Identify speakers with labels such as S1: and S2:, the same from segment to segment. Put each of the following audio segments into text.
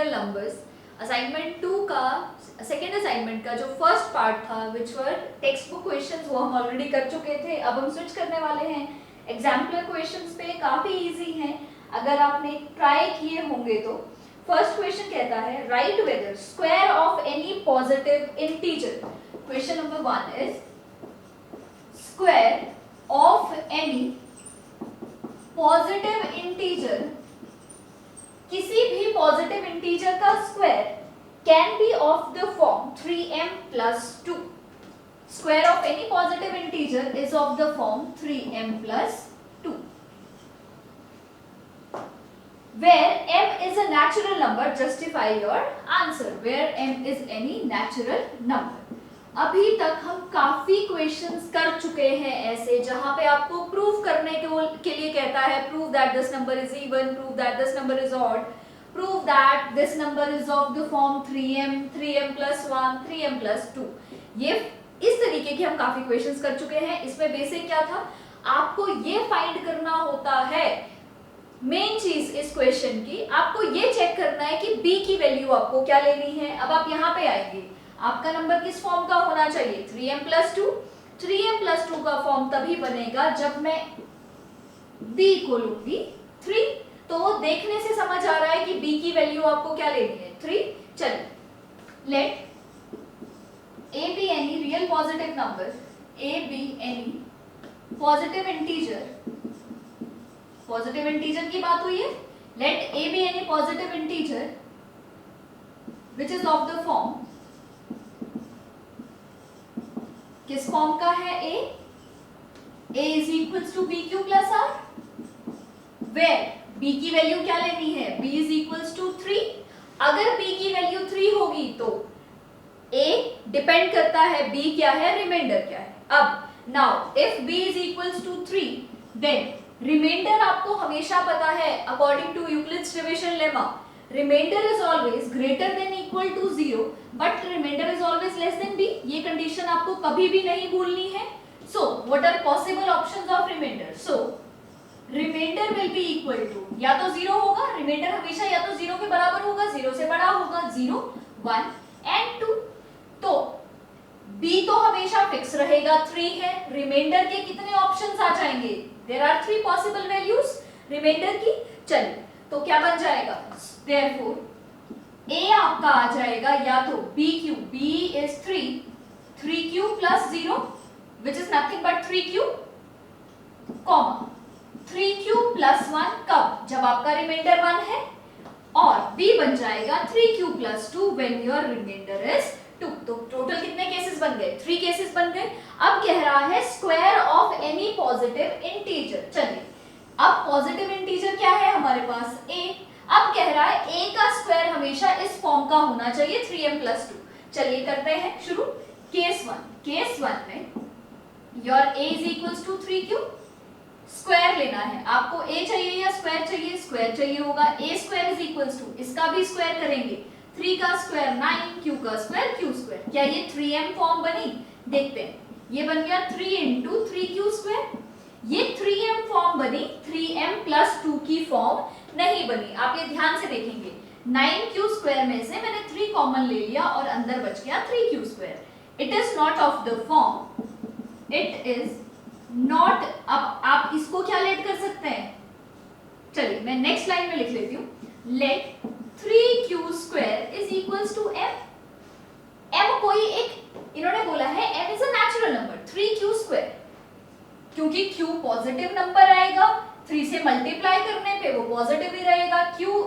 S1: Real numbers. Assignment 2 का second assignment का जो फर्स्ट पार्ट था विच वर टेक्स्ट बुक क्वेश्चंस वो हम ऑलरेडी कर चुके थे। अब हम स्विच करने वाले हैं एग्जाम्पलर क्वेश्चंस पे। काफी इजी हैं अगर आपने ट्राई किए होंगे तो। फर्स्ट क्वेश्चन कहता है right whether square of any positive integer. Question number 1 is square of any positive integer, किसी भी पॉजिटिव इंटीजर का square can be of the form 3m plus 2. Square of any positive integer is of the form 3m plus 2. Where m is a natural number, justify your answer. Where m is any natural number. अभी तक हम काफी questions कर चुके हैं ऐसे जहां पे आपको प्रूव करने के लिए कहता है prove that this number is even, prove that this number is odd, prove that this number is of the form 3m, 3m plus 1, 3m plus 2. ये इस तरीके के हम काफी क्वेश्चंस कर चुके हैं। इसमें बेसिक क्या था, आपको ये फाइंड करना होता है, मेन चीज इस क्वेश्चन की आपको ये चेक करना है कि b की वैल्यू आपको क्या लेनी है। अब आप यहाँ पे आएंगे, आपका नंबर किस फॉर्म का होना चाहिए, 3m plus 2। 3m plus 2 का फॉर्म तभी बनेगा जब मैं b को लूंगी 3। तो देखने से समझ आ रहा है कि b की वैल्यू आपको क्या लेनी है, 3। चलिए, late a be any real positive number, a be any positive integer, positive integer की बात हुई है। Let a be any positive integer which is of the form, किस फॉर्म का है a is equals to bq plus r, where b की value क्या लेनी है, b is equals to 3। अगर b की वैल्यू 3 होगी तो a डिपेंड करता है b क्या है, रिमाइंडर क्या है। अब now if b is equals to 3 then remainder आपको हमेशा पता है according to Euclid's division lemma, remainder is always greater than equal to 0 but remainder is always less than b। ये कंडीशन आपको कभी भी नहीं भूलनी है। So what are possible options of remainder, so remainder will be equal to या तो 0 होगा, रिमाइंडर हमेशा या तो 0 के बराबर होगा, 0 से बड़ा होगा, 0, 1 एंड 2। तो b तो हमेशा फिक्स रहेगा, 3 है। रिमाइंडर के कितने ऑप्शंस आ जाएंगे, there are 3 possible values remainder की। चलिए, तो क्या बन जाएगा, देयरफॉर a आपका आ जाएगा या तो bq, b is 3q plus 0 which is nothing but 3q, comma 3q plus 1 कब, जब आपका रिमाइंडर 1 है, और b बन जाएगा 3q plus 2 when your remainder is 2। तो टोटल कितने केसेस बन गए, 3 केसेस बन गए। अब कह रहा है square of any positive integer. चलिए, अब पॉजिटिव इंटीजर क्या है हमारे पास, a। अब कह रहा है a का स्क्वायर हमेशा इस फॉर्म का होना चाहिए 3m plus 2। चलिए करते हैं शुरू। केस 1 में your a is equals to 3q, square लेना है आपको, a चाहिए या स्क्वायर चाहिए, स्क्वायर चाहिए होगा। a square is equals to, इसका भी स्क्वायर करेंगे, 3 का स्क्वायर 9, q का स्क्वायर q स्क्वायर। क्या ये 3m फॉर्म बनी, देखते हैं। ये बन गया 3 into 3q स्क्वायर। ये 3m फॉर्म बनी, 3m plus 2 की फॉर्म नहीं बनी। आप ये ध्यान से देखेंगे, 9q स्क्वायर में से मैंने 3 कॉमन ले लिया और अंदर बच गया 3q square. It is not of the form, it is not. अब आप इसको क्या लेट कर सकते हैं, चलिए मैं नेक्स्ट लाइन में लिख लेती हूँ, let 3q square is equals to m। m कोई एक, इन्होंने बोला है m is a natural number, 3q square, क्योंकि q पॉजिटिव नंबर आएगा, 3 से मल्टीप्लाई करने पे वो पॉजिटिव ही रहेगा, q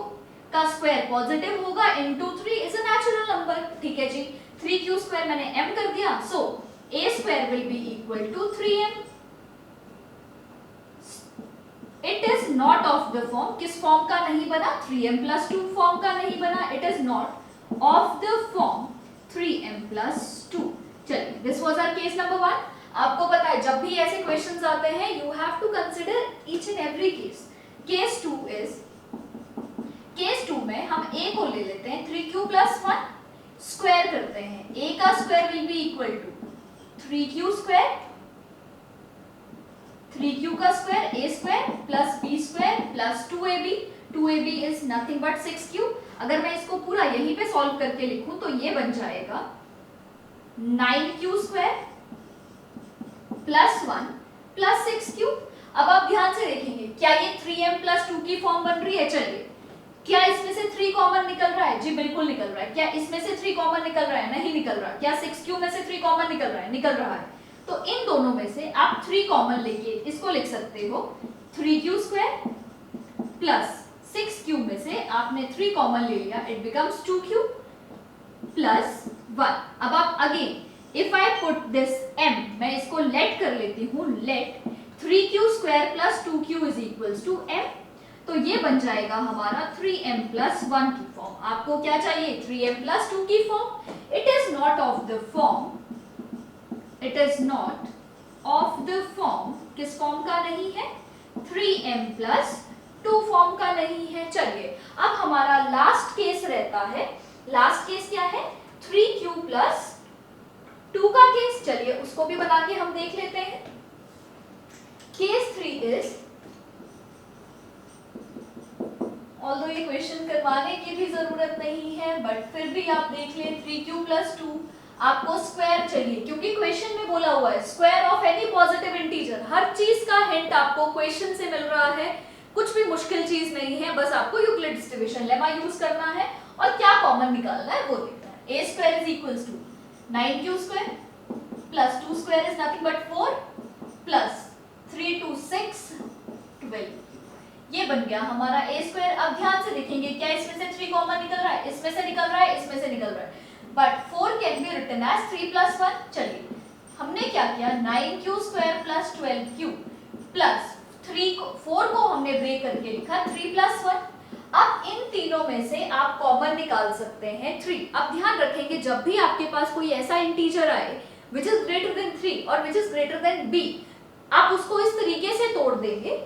S1: का स्क्वायर पॉजिटिव होगा, into 3 is a natural number. ठीक है जी, 3q स्क्वायर मैंने m कर दिया, so a square will be equal to 3m। It is not of the form, किस फॉर्म का नहीं बना, 3m plus 2 फॉर्म का नहीं बना। It is not of the form 3m plus 2। चलिए, this was our case number 1। आपको पता है जब भी ऐसे क्वेश्चंस आते हैं you have to consider each and every case. Case 2 में हम a को ले लेते हैं 3q plus 1, स्क्वायर करते हैं, a का square will be equal to 3q square, 3q का square a square plus b square plus 2ab, 2ab is nothing but 6q। अगर मैं इसको पूरा यहीं पे सॉल्व करके लिखूं तो ये बन जाएगा 9q square plus 1 plus 6q। अब आप ध्यान से देखेंगे, क्या ये 3m प्लस 2 की फॉर्म बन रही है? चलिए, क्या इसमें से 3 कॉमन निकल रहा है? जी बिल्कुल निकल रहा है। क्या इसमें से 3 कॉमन निकल रहा है? नहीं निकल रहा। क्या 6q में से 3 कॉमन निकल रहा है? निकल रहा है। तो इन दोनों में से आप 3 कॉमन लेके इसको लिख सकते हो 3q स्क्वायर प्लस 6q में से आपने 3 कॉमन ले लिया, इट बिकम्स 2q प्लस 1। अब आप again if I put this m, मैं इसको लेट कर लेती हूँ, let 3q square plus 2q is equals to m। तो ये बन जाएगा हमारा 3m प्लस 1 की फॉर्म। आपको क्या चाहिए? 3m प्लस 2 की form. It is not of the form, it is not of the form, किस फॉर्म का नहीं है? 3m प्लस 2 फॉर्म का नहीं है। चलिए, अब हमारा लास्ट केस रहता है। लास्ट केस क्या है? 3q प्लस 2 का केस। चलिए उसको भी बना के हम देख लेते हैं। केस 3 इज, ऑल्दो ये क्वेश्चन करवाने की भी जरूरत नहीं है, बट फिर भी आप देख लें, 3q प्लस 2 आपको स्क्वायर चाहिए, क्योंकि क्वेश्चन में बोला हुआ है square of any positive integer. हर चीज का हिंट आपको क्वेश्चन से मिल रहा है, कुछ भी मुश्किल चीज नहीं है, बस आपको यूक्लिड डिस्ट्रीब्यूशन लेमा यूज करना है और क्या कॉमन निकालना है वो देखना है। a square is equals to 9q square plus 2 square is nothing but 4 plus 3 2 6 12। ये बन गया हमारा a स्क्वायर। अब ध्यान से देखेंगे, क्या इसमें से 3 कॉमन निकल रहा है? इसमें से निकल रहा है, इसमें से निकल रहा है, but 4 can be written as 3 plus 1। चलिए, हमने क्या किया? 9q square plus 12q plus 4 को हमने ब्रेक करके लिखा 3 प्लस 1। अब इन तीनों में से आप कॉमन निकाल सकते हैं 3। अब ध्यान रखेंगे, जब भी आपके पास कोई ऐसा इंटीजर आए विच इज ग्रेटर देन 3 और which is greater than b, आप उसको इस तरीके से तोड़ देंगे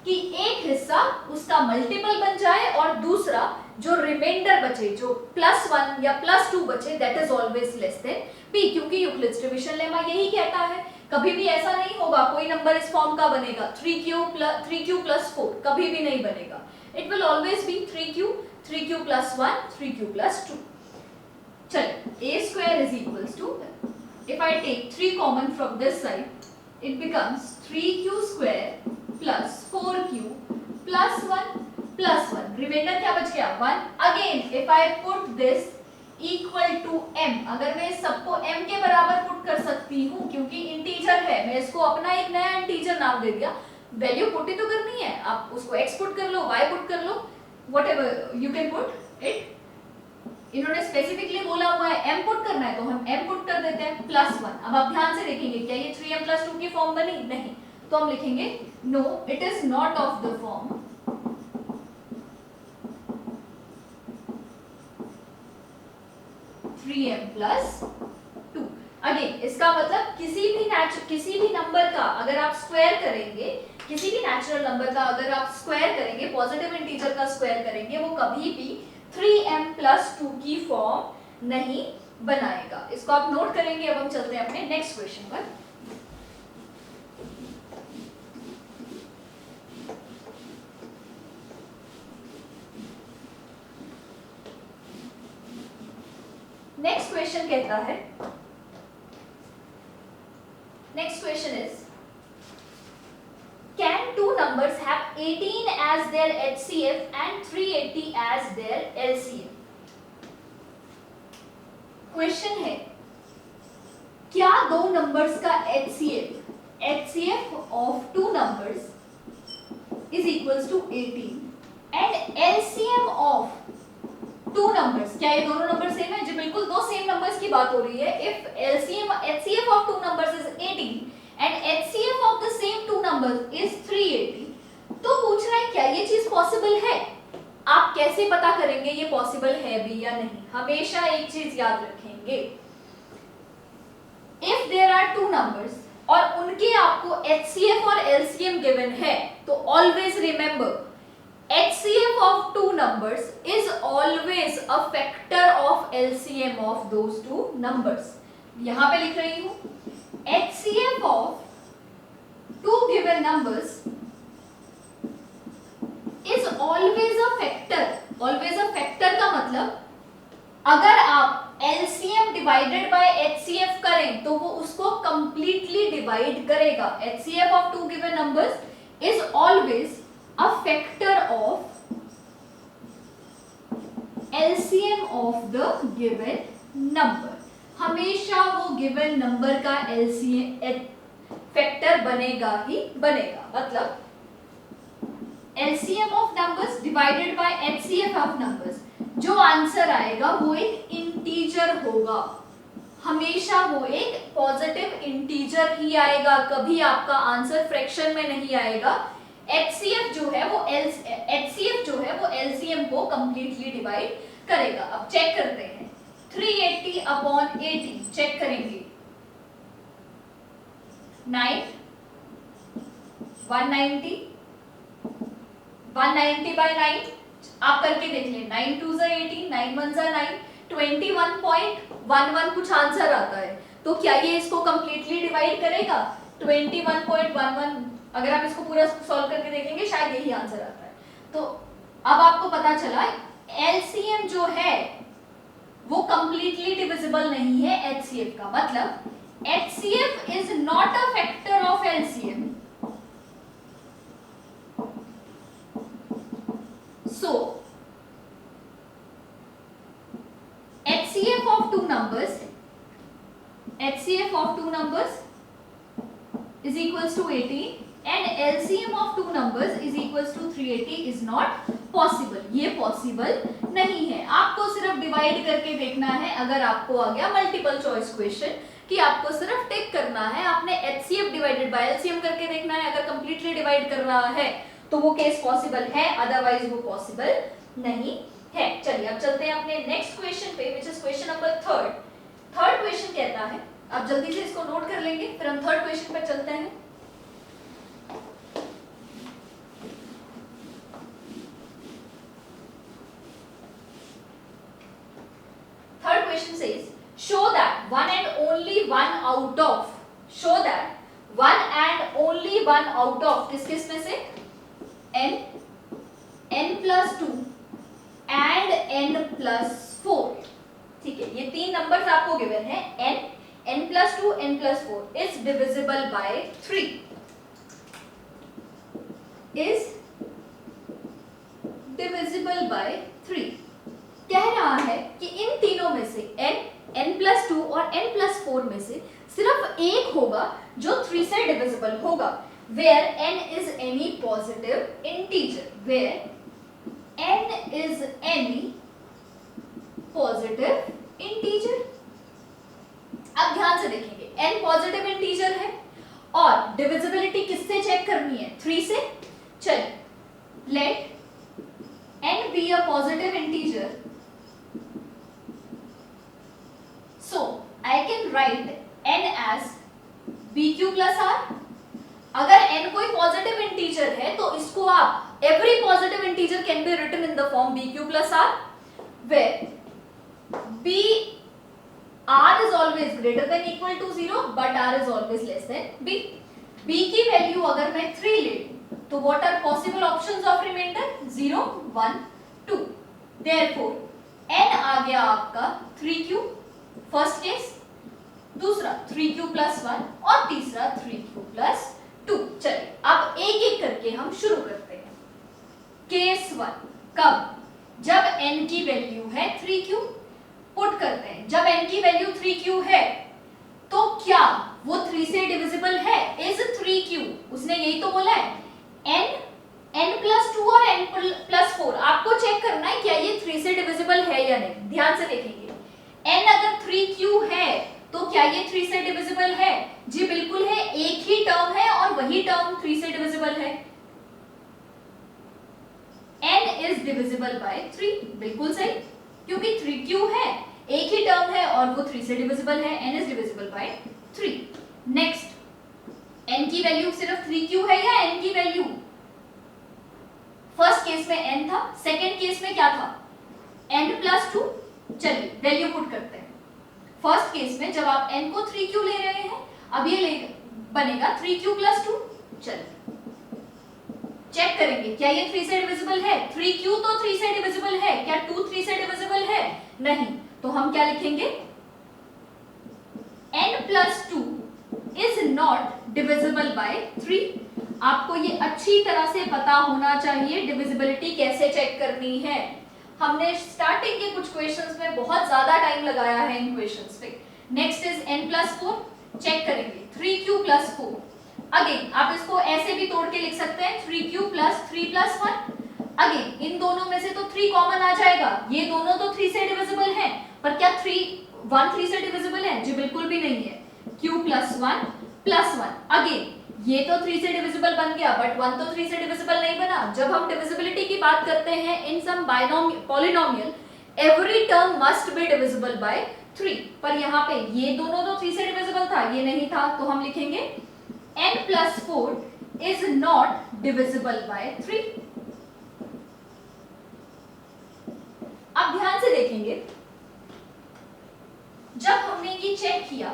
S1: कि एक हिस्सा उसका मल्टीपल बन जाए और दूसरा जो रिमाइंडर बचे, जो +1 या +2 बचे, that is always less then p, क्योंकि यूक्लिड डिस्ट्रीब्यूशन लेमा यही कहता है। कभी भी ऐसा नहीं होगा कोई नंबर इस फॉर्म का बनेगा 3q प्लस 4, कभी भी नहीं बनेगा। It will always be 3q plus 1, 3q plus 2। चलिए, a square is equals to, if I take 3 common from this side, it becomes 3q square plus 4q plus 1 plus 1, remainder क्या बच गया? 1। Again if I put this equal to m, अगर मैं सबको m के बराबर put कर सकती हूँ, क्योंकि इंटीजर है, मैं इसको अपना एक नया इंटीजर नाम दे दिया, वैल्यू पुट ही तो करनी है, आप उसको x पुट कर लो, y पुट कर लो, whatever you can put it. इन्होंने स्पेसिफिकली बोला हुआ है m पुट करना है, तो हम m पुट कर देते हैं प्लस 1। अब आप ध्यान से देखेंगे, क्या ये 3m प्लस 2 की फॉर्म बनी? नहीं, तो हम लिखेंगे no, it is not of the form 3m plus 2। Again इसका मतलब किसी भी नंबर का अगर आप स्क्वायर करेंगे, किसी भी नेचुरल नंबर का अगर आप स्क्वायर करेंगे, पॉजिटिव इंटीजर का स्क्वायर करेंगे, वो कभी भी 3m प्लस 2 की फॉर्म नहीं बनाएगा। इसको आप नोट करेंगे। अब हम चलते हैं अपने नेक्स्ट क्वेश्चन पर। नेक्स्ट क्वेश्चन कहता है, next question is, can two numbers have 18 as their HCF and 380 as their LCM? Question है, क्या दो नंबर्स का HCF of two numbers is equals to 18 and LCM of two numbers, क्या ये दोनों नंबर सेम है? जी बिल्कुल, दो सेम नंबर्स की बात हो रही है। If HCF of two numbers is 18 and HCF of the same to numbers is 380, तो पूछ रहा है क्या ये चीज पॉसिबल है? आप कैसे पता करेंगे ये पॉसिबल है भी या नहीं? हमेशा एक चीज याद रखेंगे, if there are two numbers और उनके आपको HCF और LCM गिवन है, तो always remember HCF of two numbers is always a factor of LCM of those two numbers. यहां पे लिख रही हूं, HCF of two given numbers is always a factor always a factor का मतलब अगर आप LCM डिवाइडेड बाय HCF करें तो वो उसको कंप्लीटली डिवाइड करेगा. HCF of two given numbers is always a factor of LCM of the given number. हमेशा वो गिवन नंबर का LCM फैक्टर बनेगा ही बनेगा. मतलब LCM of numbers divided by HCF of numbers, जो आंसर आएगा वो एक इंटीजर होगा. हमेशा वो एक पॉजिटिव इंटीजर ही आएगा. कभी आपका आंसर फ्रैक्शन में नहीं आएगा. HCF जो है वो LCM को कंप्लीटली डिवाइड करेगा. अब चेक करते हैं. 380 अपॉन 80 चेक करेंगे. 9 190 190 बाय 9 आप करके देख लें. 9 2 ज़ा 18, 9 1 ज़ा 9, 21.11 कुछ आंसर आता है. तो क्या ये इसको कंप्लीटली डिवाइड करेगा? 21.11 अगर आप इसको पूरा सॉल्व करके देखेंगे शायद यही आंसर आता है. तो अब आपको पता चला LCM जो है वो कंप्लीटली डिविजिबल नहीं है HCF का. मतलब HCF is not a factor of LCM. So HCF of two numbers is equals to 18 and LCM of two numbers is equals to 380 is not possible. ये पॉसिबल नहीं है. आपको सिर्फ डिवाइड करके देखना है. अगर आपको आ गया मल्टीपल चॉइस क्वेश्चन कि आपको सिर्फ टिक करना है, आपने HCF डिवाइडेड बाय LCM करके देखना है. अगर कंप्लीटली डिवाइड कर रहा है तो वो केस पॉसिबल है, अदरवाइज वो पॉसिबल नहीं है. चलिए अब चलते हैं अपने नेक्स्ट क्वेश्चन पे, which is question number third question कहता है, आप जल्दी से इसको नोट कर लेंगे फिर हम थर्ड क्वेश्चन पे चलते हैं. Third question says show that one and only one out of किस किस में से n plus 2 and n plus 4. ठीक है, ये तीन नंबर्स आपको गिवन है. n plus 2 n plus 4 is divisible by 3. कह रहा है कि इन तीनों में से n plus 2 और n plus 4 में से सिर्फ एक होगा जो 3 से डिविजिबल होगा. Where n is any positive integer. अब ध्यान से देखेंगे, n पॉजिटिव इंटीजर है और डिविजिबिलिटी किससे चेक करनी है? 3 से. चलिए, late n be a positive integer. So I can write n as bq plus r. अगर n कोई पॉजिटिव इंटीजर है तो इसको आप every positive integer can be written in the form bq plus r, where b r is always greater than equal to 0 but r is always less than b. b की value अगर मैं 3 ले तो what are possible options of remainder? 0 1 2. therefore n आ गया आपका 3q first case, दूसरा 3q plus 1 और तीसरा 3q plus 2. चलिए अब एक एक करके हम शुरू करते हैं. केस 1 कब? जब n की वैल्यू है 3q. पुट करते हैं. जब n की वैल्यू 3q है तो क्या वो 3 से डिविजिबल है? इज 3q, उसने यही तो बोला है. n plus 2 और n plus 4 आपको चेक करना है क्या ये 3 से डिविजिबल है या नहीं. ध्यान से देखेंगे. n अगर 3q है तो क्या ये 3 से डिविजिबल है? जी बिल्कुल है. एक ही टर्म है और वही टर्म 3 से डिविजिबल है. n is divisible by 3. बिल्कुल सही, क्योंकि 3q है, एक ही टर्म है और वो 3 से डिविजिबल है. n is divisible by 3. Next, n की वैल्यू सिर्फ 3q है या n की वैल्यू? फर्स्ट केस में n था, सेकंड केस में क्या था? n plus 2. चलिए वैल्यू पुट करते हैं. फर्स्ट केस में जब आप n को 3q ले रहे हैं, अब ये बनेगा 3q plus 2. चलिए चेक करेंगे क्या ये 3 से डिविजिबल है, 3q तो 3 से डिविजिबल है, क्या 2 3 से डिविजिबल है, नहीं, तो हम क्या लिखेंगे, n+2 is not divisible by 3। आपको ये अच्छी तरह से पता होना चाहिए डिविजिबिलिटी कैसे चेक करनी है। हमने स्टार्टिंग के कुछ क्वेश्चंस में बहुत ज्यादा टाइम लगाया है इन क्वेश्चंस पे। नेक्स्ट इज n+4, चेक करेंगे 3q + 4। अगेन आप इसको ऐसे भी तोड़ के लिख सकते हैं 3q + 3 + 1। अगेन इन दोनों में से तो 3 कॉमन आ जाएगा, ये दोनों तो 3 से डिविजिबल हैं, पर क्या 1 3 से डिविजिबल है, जी बिल्कुल भी नहीं है। q + 1 + 1, अगेन ये तो 3 से डिविजिबल बन गया, बट 1 तो 3 से डिविजिबल नहीं बना। जब हम डिविजिबिलिटी की बात करते हैं in some polynomial, every term must be divisible by 3, पर यहाँ पे ये दोनों तो 3 से डिविजिबल था, ये नहीं था, तो हम लिखेंगे n+4 is not divisible by 3। अब ध्यान से देखेंगे, जब हमने ये चेक किया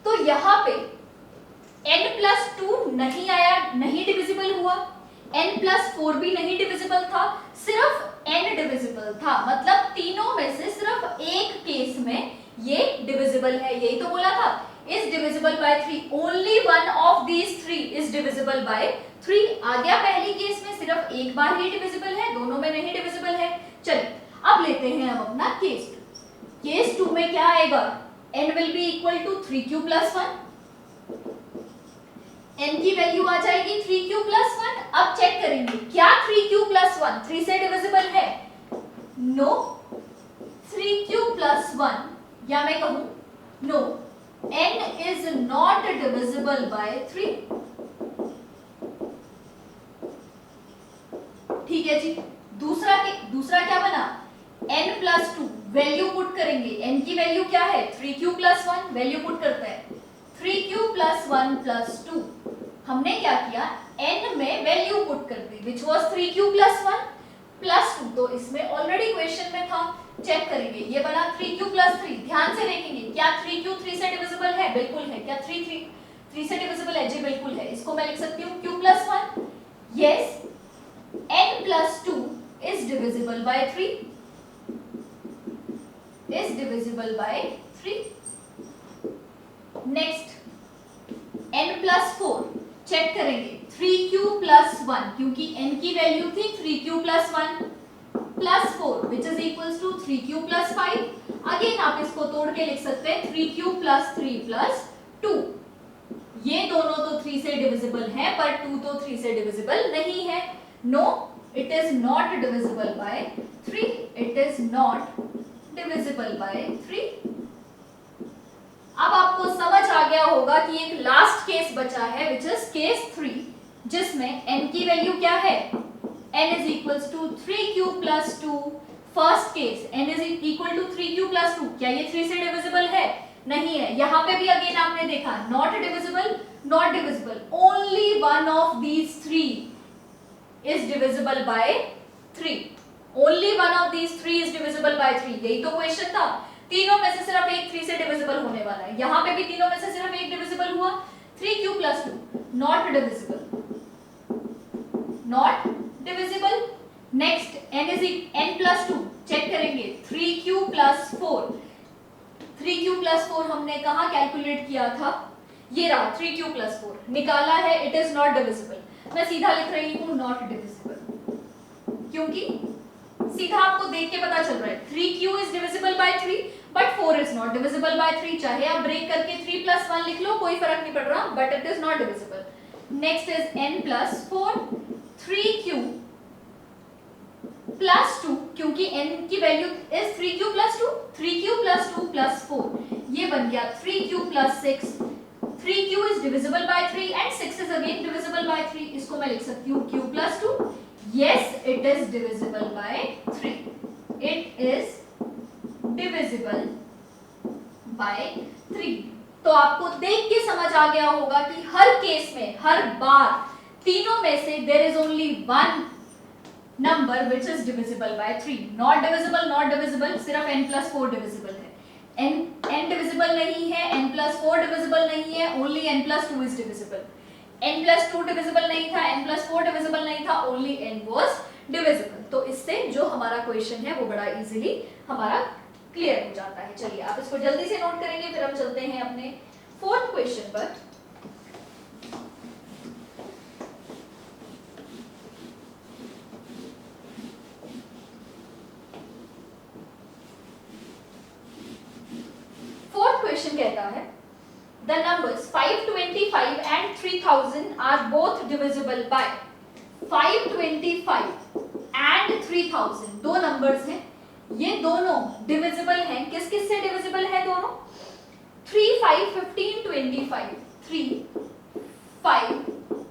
S1: तो यहाँ पे n+2 नहीं आया, नहीं डिविजिबल हुआ, n+4 भी नहीं डिविजिबल था, सिर्फ n डिविजिबल था, मतलब तीनों में से सिर्फ एक केस में ये डिविजिबल है, यही तो बोला था, is divisible by 3, only one of these three is divisible by 3। आ गया पहली केस में सिर्फ एक बार ही डिविजिबल है, दोनों में नहीं डिविजिबल है। चलिए अब लेते हैं हम अपना केस 2। केस 2 में क्या आएगा, n will be equal to 3q + 1, n की वैल्यू आ जाएगी 3q + 1। अब चेक करेंगे क्या 3q + 1 3 से डिविजिबल है, नो, 3q + 1, या मैं कहूं no, n is not divisible by 3। ठीक है जी, दूसरा क्या बना, n+2, वैल्यू पुट करेंगे, n की वैल्यू क्या है 3q + 1, वैल्यू पुट करते हैं 3q + 1 + 2। हमने क्या किया, n में वैल्यू पुट कर दी विच वाज 3q + 1 + 2, तो इसमें ऑलरेडी क्वेश्चन में था। चेक करेंगे ये बना 3q + 3, ध्यान से देखेंगे क्या 3q 3 से डिविजिबल है, बिल्कुल है, क्या 3 से डिविजिबल है, जी बिल्कुल है, इसको मैं लिख सकती हूँ q + 1, yes, n+2 is divisible by 3, is divisible by 3। Next n+4, check करेंगे 3q + 1, क्योंकि n की वैल्यू थी 3q + 1 + 4 which is equals to 3q + 5। Again आप इसको तोड़ के लिख सकते हैं 3q + 3 + 2। ये दोनों तो 3 से डिविजिबल हैं, पर 2 तो 3 से डिविजिबल नहीं है, no, it is not divisible by 3, it is not divisible by 3। अब आपको समझ आ गया होगा कि एक लास्ट केस बचा है विच इज केस 3, जिसमें n की वैल्यू क्या है, n is equals to 3q + 2। First case n is equal to 3q + 2, क्या ये 3 से डिविजिबल है, नहीं है। यहाँ पे भी अगेन आपने देखा not divisible, not divisible, only one of these 3 is divisible by 3, only one of these 3 is divisible by 3। यही तो क्वेश्चन था, तीनों में से सिर्फ एक 3 से डिविजिबल होने वाला है, यहाँ पे भी तीनों में से सिर्फ एक डिविजिबल हुआ, 3q + 2 not divisible, not divisible. Next n+2, check करेंगे 3q + 4, 3q + 4 हमने कहाँ कैलकुलेट किया था, ये रहा 3q + 4 निकाला है, इट इज नॉट डिविजिबल। मैं सीधा लिख रही हूँ नॉट डिविजिबल, क्योंकि सीधा आपको देख के पता चल रहा है 3q is divisible by 3 but 4 is not divisible by 3। चाहे आप ब्रेक करके 3 + 1 लिख लो, कोई फर्क नहीं पड़ रहा, but it is not divisible। Next is n+4, 3q + 2, क्योंकि n की वैल्यू इज 3q + 2, 3q + 2 + 4, ये बन गया 3q + 6। 3q is divisible by 3 and 6 is again divisible by 3, इसको मैं लिख सकती हूँ q + 2, yes it is divisible by 3, it is divisible by 3। तो आपको देख के समझ आ गया होगा कि हर केस में, हर बार तीनों में से there is only one number which is divisible by 3, not divisible, not divisible, सिर्फ n+4 divisible है, n divisible नहीं है, n+4 divisible नहीं है, only n+2 is divisible। n+2 divisible नहीं था, n+4 डिविजिबल नहीं था, ओनली n वाज डिविजिबल। तो इससे जो हमारा क्वेश्चन है वो बड़ा इजीली हमारा क्लियर हो जाता है। चलिए आप इसको जल्दी से नोट करेंगे, फिर हम चलते हैं अपने फोर्थ क्वेश्चन पर। फोर्थ क्वेश्चन कहता है the numbers 525 and 3000 are both divisible by 525 and 3000 दो नंबर्स हैं, ये दोनों डिविजिबल हैं। किस किस से डिविजिबल है दोनों? 3, 5, 15, 25, 3, 5,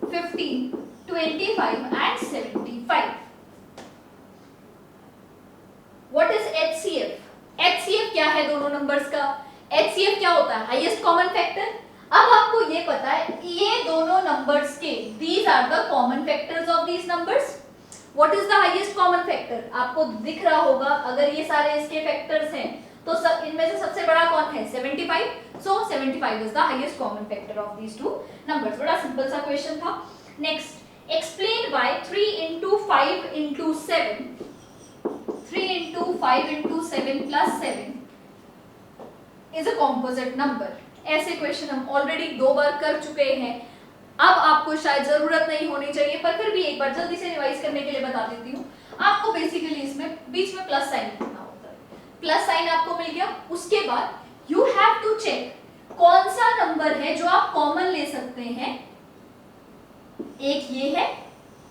S1: 15, 25 and 75. What is HCF? HCF क्या है दोनों नंबर्स का? HCF क्या होता है? Highest common factor. अब आपको ये पता है ये दोनों नंबर्स के these are the common factors of these numbers. What is the highest common factor? आपको दिख रहा होगा, अगर ये सारे इसके फैक्टर्स हैं तो सब इनमें से सबसे बड़ा कौन है? 75. So 75 is the highest common factor of these two numbers. बड़ा सिंपल सा क्वेश्चन था। Next, explain why 3 into 5 into 7 3 into 5 into 7 plus 7 is a composite number. ऐसे क्वेश्चन हम ऑलरेडी 2 बार कर चुके हैं, अब आपको शायद जरूरत नहीं होनी चाहिए, पर फिर भी एक बार जल्दी से रिवाइज करने के लिए बता देती हूँ। आपको बेसिकली इसमें बीच में प्लस साइन लिखना होता है, प्लस साइन आपको मिल गया। उसके बाद यू हैव टू चेक कौन सा नंबर है जो आप कॉमन ले सकते हैं। एक ये है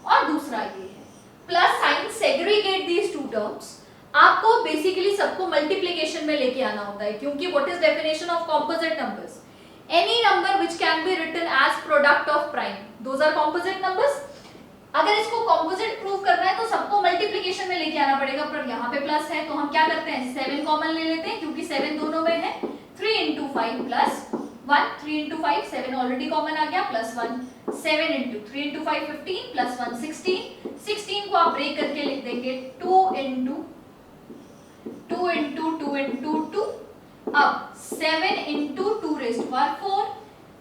S1: और दूसरा ये है। Plus sign segregate these two terms. आपको बेसिकली सबको मल्टीप्लिकेशन में लेके आना होता है, क्योंकि what is definition of composite numbers? Any number which can be written as product of prime, those are composite numbers. अगर इसको composite प्रूव करना है तो सबको मल्टीप्लिकेशन में लेके आना पड़ेगा, पर यहाँ पे प्लस है तो हम क्या करते हैं? 7 कॉमन ले लेते हैं, क्योंकि 7 दोनों में है। 3 into 5 plus 1, 3 into 5 7 already common आ गया, प्लस 1 7 into 3 into 5 15 plus 1 16। 16 को आप ब्रेक करके लिख देंगे 2 into 2 into 2। अब 7 into 2 raised to power 4।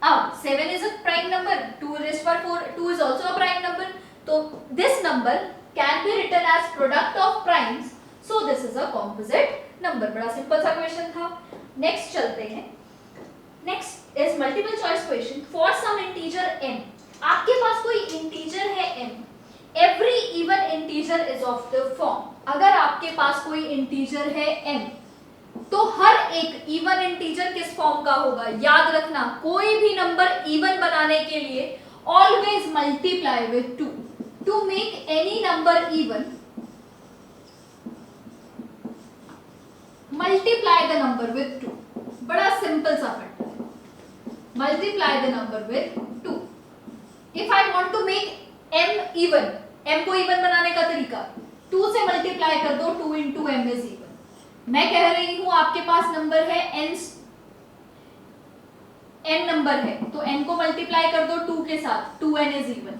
S1: अब 7 is a prime number, 2 raised to power 4, 2 is also a prime number. तो this number can be written as product of primes, so this is a composite number. बड़ा simple सा question था। Next चलते हैं। Next is multiple choice question for some integer n। आपके पास कोई integer है n, every even integer is of the form. अगर आपके पास कोई इंटीजर है n तो हर एक इवन इंटीजर किस फॉर्म का होगा? याद रखना, कोई भी नंबर इवन बनाने के लिए always multiply with 2 to make any number even. Multiply the number with 2, बड़ा सिंपल सा फैक्टर है। Multiply the number with 2। If I want to make m even, m को इवन बनाने का तरीका 2 से मल्टीप्लाई कर दो, 2 into m इज इवन। मैं कह रही हूं आपके पास नंबर है n नंबर है, तो n को मल्टीप्लाई कर दो 2 के साथ, 2n is even.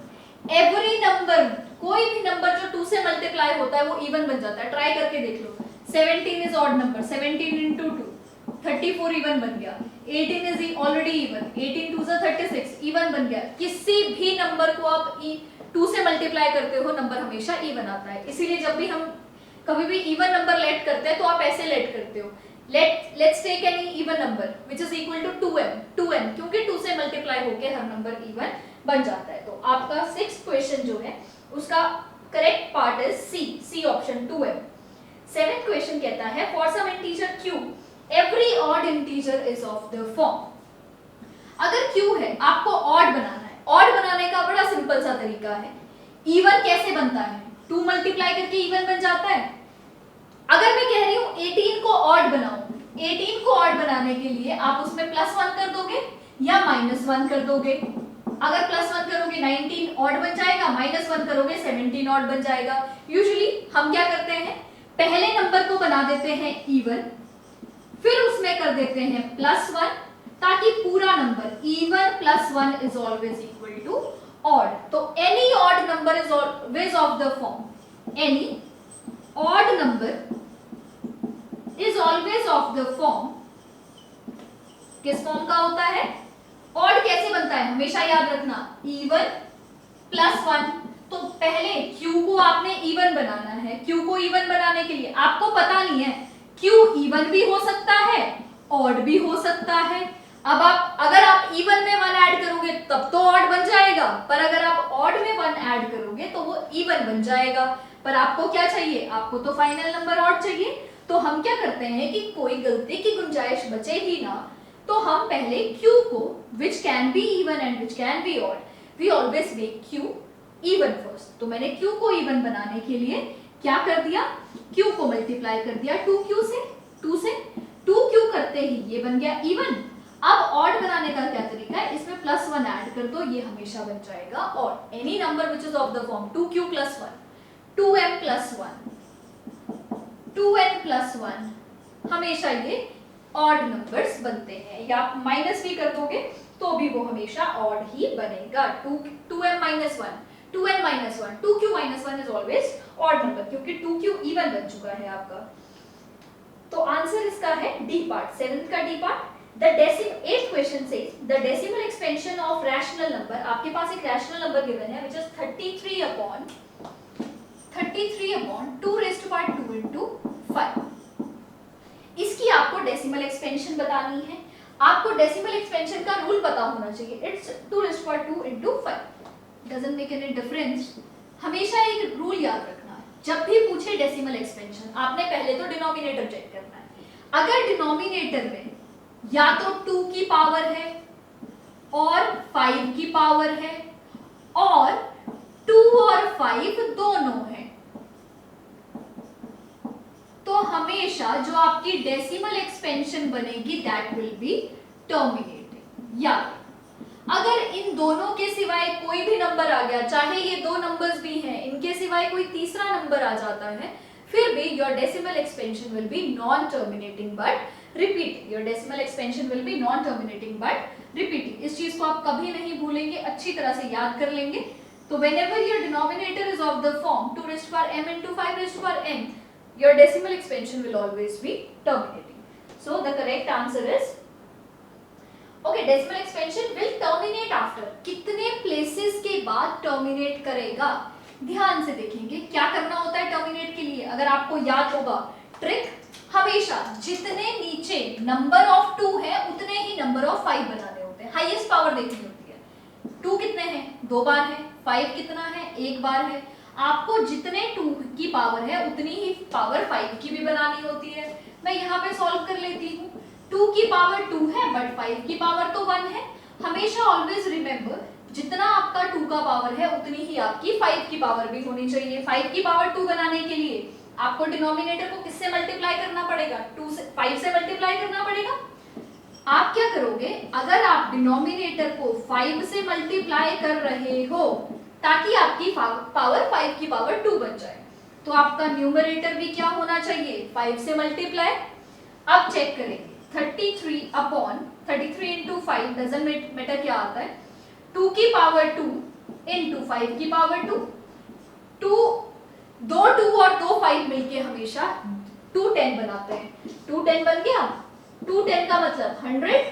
S1: Every number, कोई भी नंबर जो 2 से मल्टीप्लाई होता है वो इवन बन जाता है। ट्राई करके देख लो। 17 is odd number, 17 into 2 34 even बन गया। 18 इज ऑलरेडी इवन, 18 2 36 इवन बन गया। किसी भी नंबर को आप 2 से मल्टीप्लाई करते हो नंबर हमेशा इवन आता है। इसीलिए जब भी हम कभी भी इवन नंबर लेट करते हैं तो आप ऐसे लेट करते हो, let's take any even number which is equal to 2n, क्योंकि 2 से मल्टीप्लाई होकर हर नंबर इवन बन जाता है। तो आपका 6th क्वेश्चन जो है उसका correct part is C option 2m। 7th question कहता है for some integer q every odd integer is of the form. अगर q है, आपको ऑड बनाना है। ऑड बनाने का बड़ा सिंपल सा तरीका है। इवन कैसे बनता है? 2 मल्टीप्लाई करके इवन बन जाता है। अगर मैं कह रही हूं 18 को ऑड बनाओ, 18 को ऑड बनाने के लिए आप उसमें +1 कर दोगे या -1 कर दोगे। अगर +1 करोगे 19 ऑड बन जाएगा, -1 करोगे 17 ऑड बन जाएगा। यूजुअली हम क्या करते हैं, पहले नंबर को बना देते हैं इवन, फिर उसमें कर देते हैं +1, ताकि पूरा number even +1 is always equal to odd. तो any odd number is always of the form, any odd number is always of the form. किस फॉर्म का होता है? ऑड कैसे बनता है हमेशा याद रखना, इवन प्लस 1। तो पहले Q को आपने इवन बनाना है। Q को इवन बनाने के लिए आपको पता नहीं है Q इवन भी हो सकता है, ऑड भी हो सकता है। अब आप अगर आप इवन में 1 ऐड करोगे तब तो ऑड बन जाएगा, पर अगर आप ऑड में 1 ऐड करोगे तो वो इवन बन जाएगा। पर आपको क्या चाहिए, आपको तो फाइनल नंबर ऑड चाहिए। तो हम क्या करते हैं कि कोई गलती की गुंजाइश बचे ही ना, तो हम पहले Q को which can be even and which can be odd, we always make Q even first। तो मैंने Q को even बनाने के लिए क्या कर दिया, Q को मल्टीप्लाई कर दिया 2Q से, 2 से 2Q करते ही ये बन गया इवन। अब ऑड बनाने का क्या तरीका है, इसमें प्लस 1 ऐड कर दो, ये हमेशा बन जाएगा odd. Any number which is of the form 2Q plus 1, 2M plus 1, 2N plus 1, हमेशा ये ऑड नंबर्स बनते हैं। या आप माइनस भी कर दोगे तो भी वो हमेशा ऑड ही बनेगा। 2M minus 1, 2N minus 1, 2Q minus 1 is always odd number, क्योंकि 2Q इवन बन चुका है आपका। तो आंसर इसका है डी पार्ट, 7th का D part. The 8th question says the decimal expansion of rational number, आपके पास एक rational number given है which is 33 upon 2 raised to power 2 into 5। इसकी आपको डेसिमल एक्सपेंशन बतानी है। आपको डेसिमल एक्सपेंशन का रूल पता होना चाहिए, it's 2 raised to power 2 into 5, doesn't make any difference। हमेशा एक रूल याद रखना, जब भी पूछे डेसिमल एक्सपेंशन आपने पहले तो डिनोमिनेटर चेक करना है। अगर डिनोमिनेटर में या तो 2 की पावर है और 5 की पावर है और 2 और 5 दोनों है, तो हमेशा जो आपकी डेसिमल एक्सपेंशन बनेगी दैट विल बी टर्मिनेटिंग। या अगर इन दोनों के सिवाय कोई भी नंबर आ गया, चाहे ये दो नंबर्स भी हैं, इनके सिवाय कोई तीसरा नंबर आ जाता है, फिर भी your decimal expansion will be non terminating but repeating. Your decimal expansion will be non terminating but repeating. इस चीज को आप कभी नहीं भूलेंगे, अच्छी तरह से याद कर लेंगे। तो whenever your denominator is of the form 2 raised to power m into 5 raised to power n, your decimal expansion will always be terminating. So the correct answer is okay, decimal expansion will terminate after, कितने places के बाद terminate करेगा। ध्यान से देखेंगे क्या करना होता है टर्मिनेट के लिए। अगर आपको याद होगा ट्रिक, हमेशा जितने नीचे नंबर ऑफ 2 है उतने ही नंबर ऑफ 5 बनाने होते हैं, हाईएस्ट पावर देखनी होती है। 2 कितने हैं, 2 बार है, 5 कितना है, 1 बार है। आपको जितने 2 की पावर है उतनी ही पावर 5 की भी बनानी होती है। मैं यहाँ पे सॉल्व कर लेती हूँ, 2 की पावर 2 है बट 5 की पावर तो 1 है। हमेशा ऑलवेज रिमेंबर, जितना आपका 2 का पावर है उतनी ही आपकी 5 की पावर भी होनी चाहिए। 5 की पावर 2 बनाने के लिए आपको डिनोमिनेटर को किससे मल्टीप्लाई करना पड़ेगा, 2 से 5 से मल्टीप्लाई करना पड़ेगा। आप क्या करोगे, अगर आप डिनोमिनेटर को 5 से मल्टीप्लाई कर रहे हो ताकि आपकी पावर 5 की पावर 2 बन जाए, तो आपका न्यूमरेटर भी क्या होना चाहिए, 5 से मल्टीप्लाई। अब चेक करेंगे 33 अपॉन 33 इंटू 5 डजंट मैटर क्या आता है, 2 की पावर 2 इंटू 5 की पावर 2, 2 और 2 5 मिलके हमेशा 210 बनाते हैं। 210 बन गया, 210 का मतलब 100।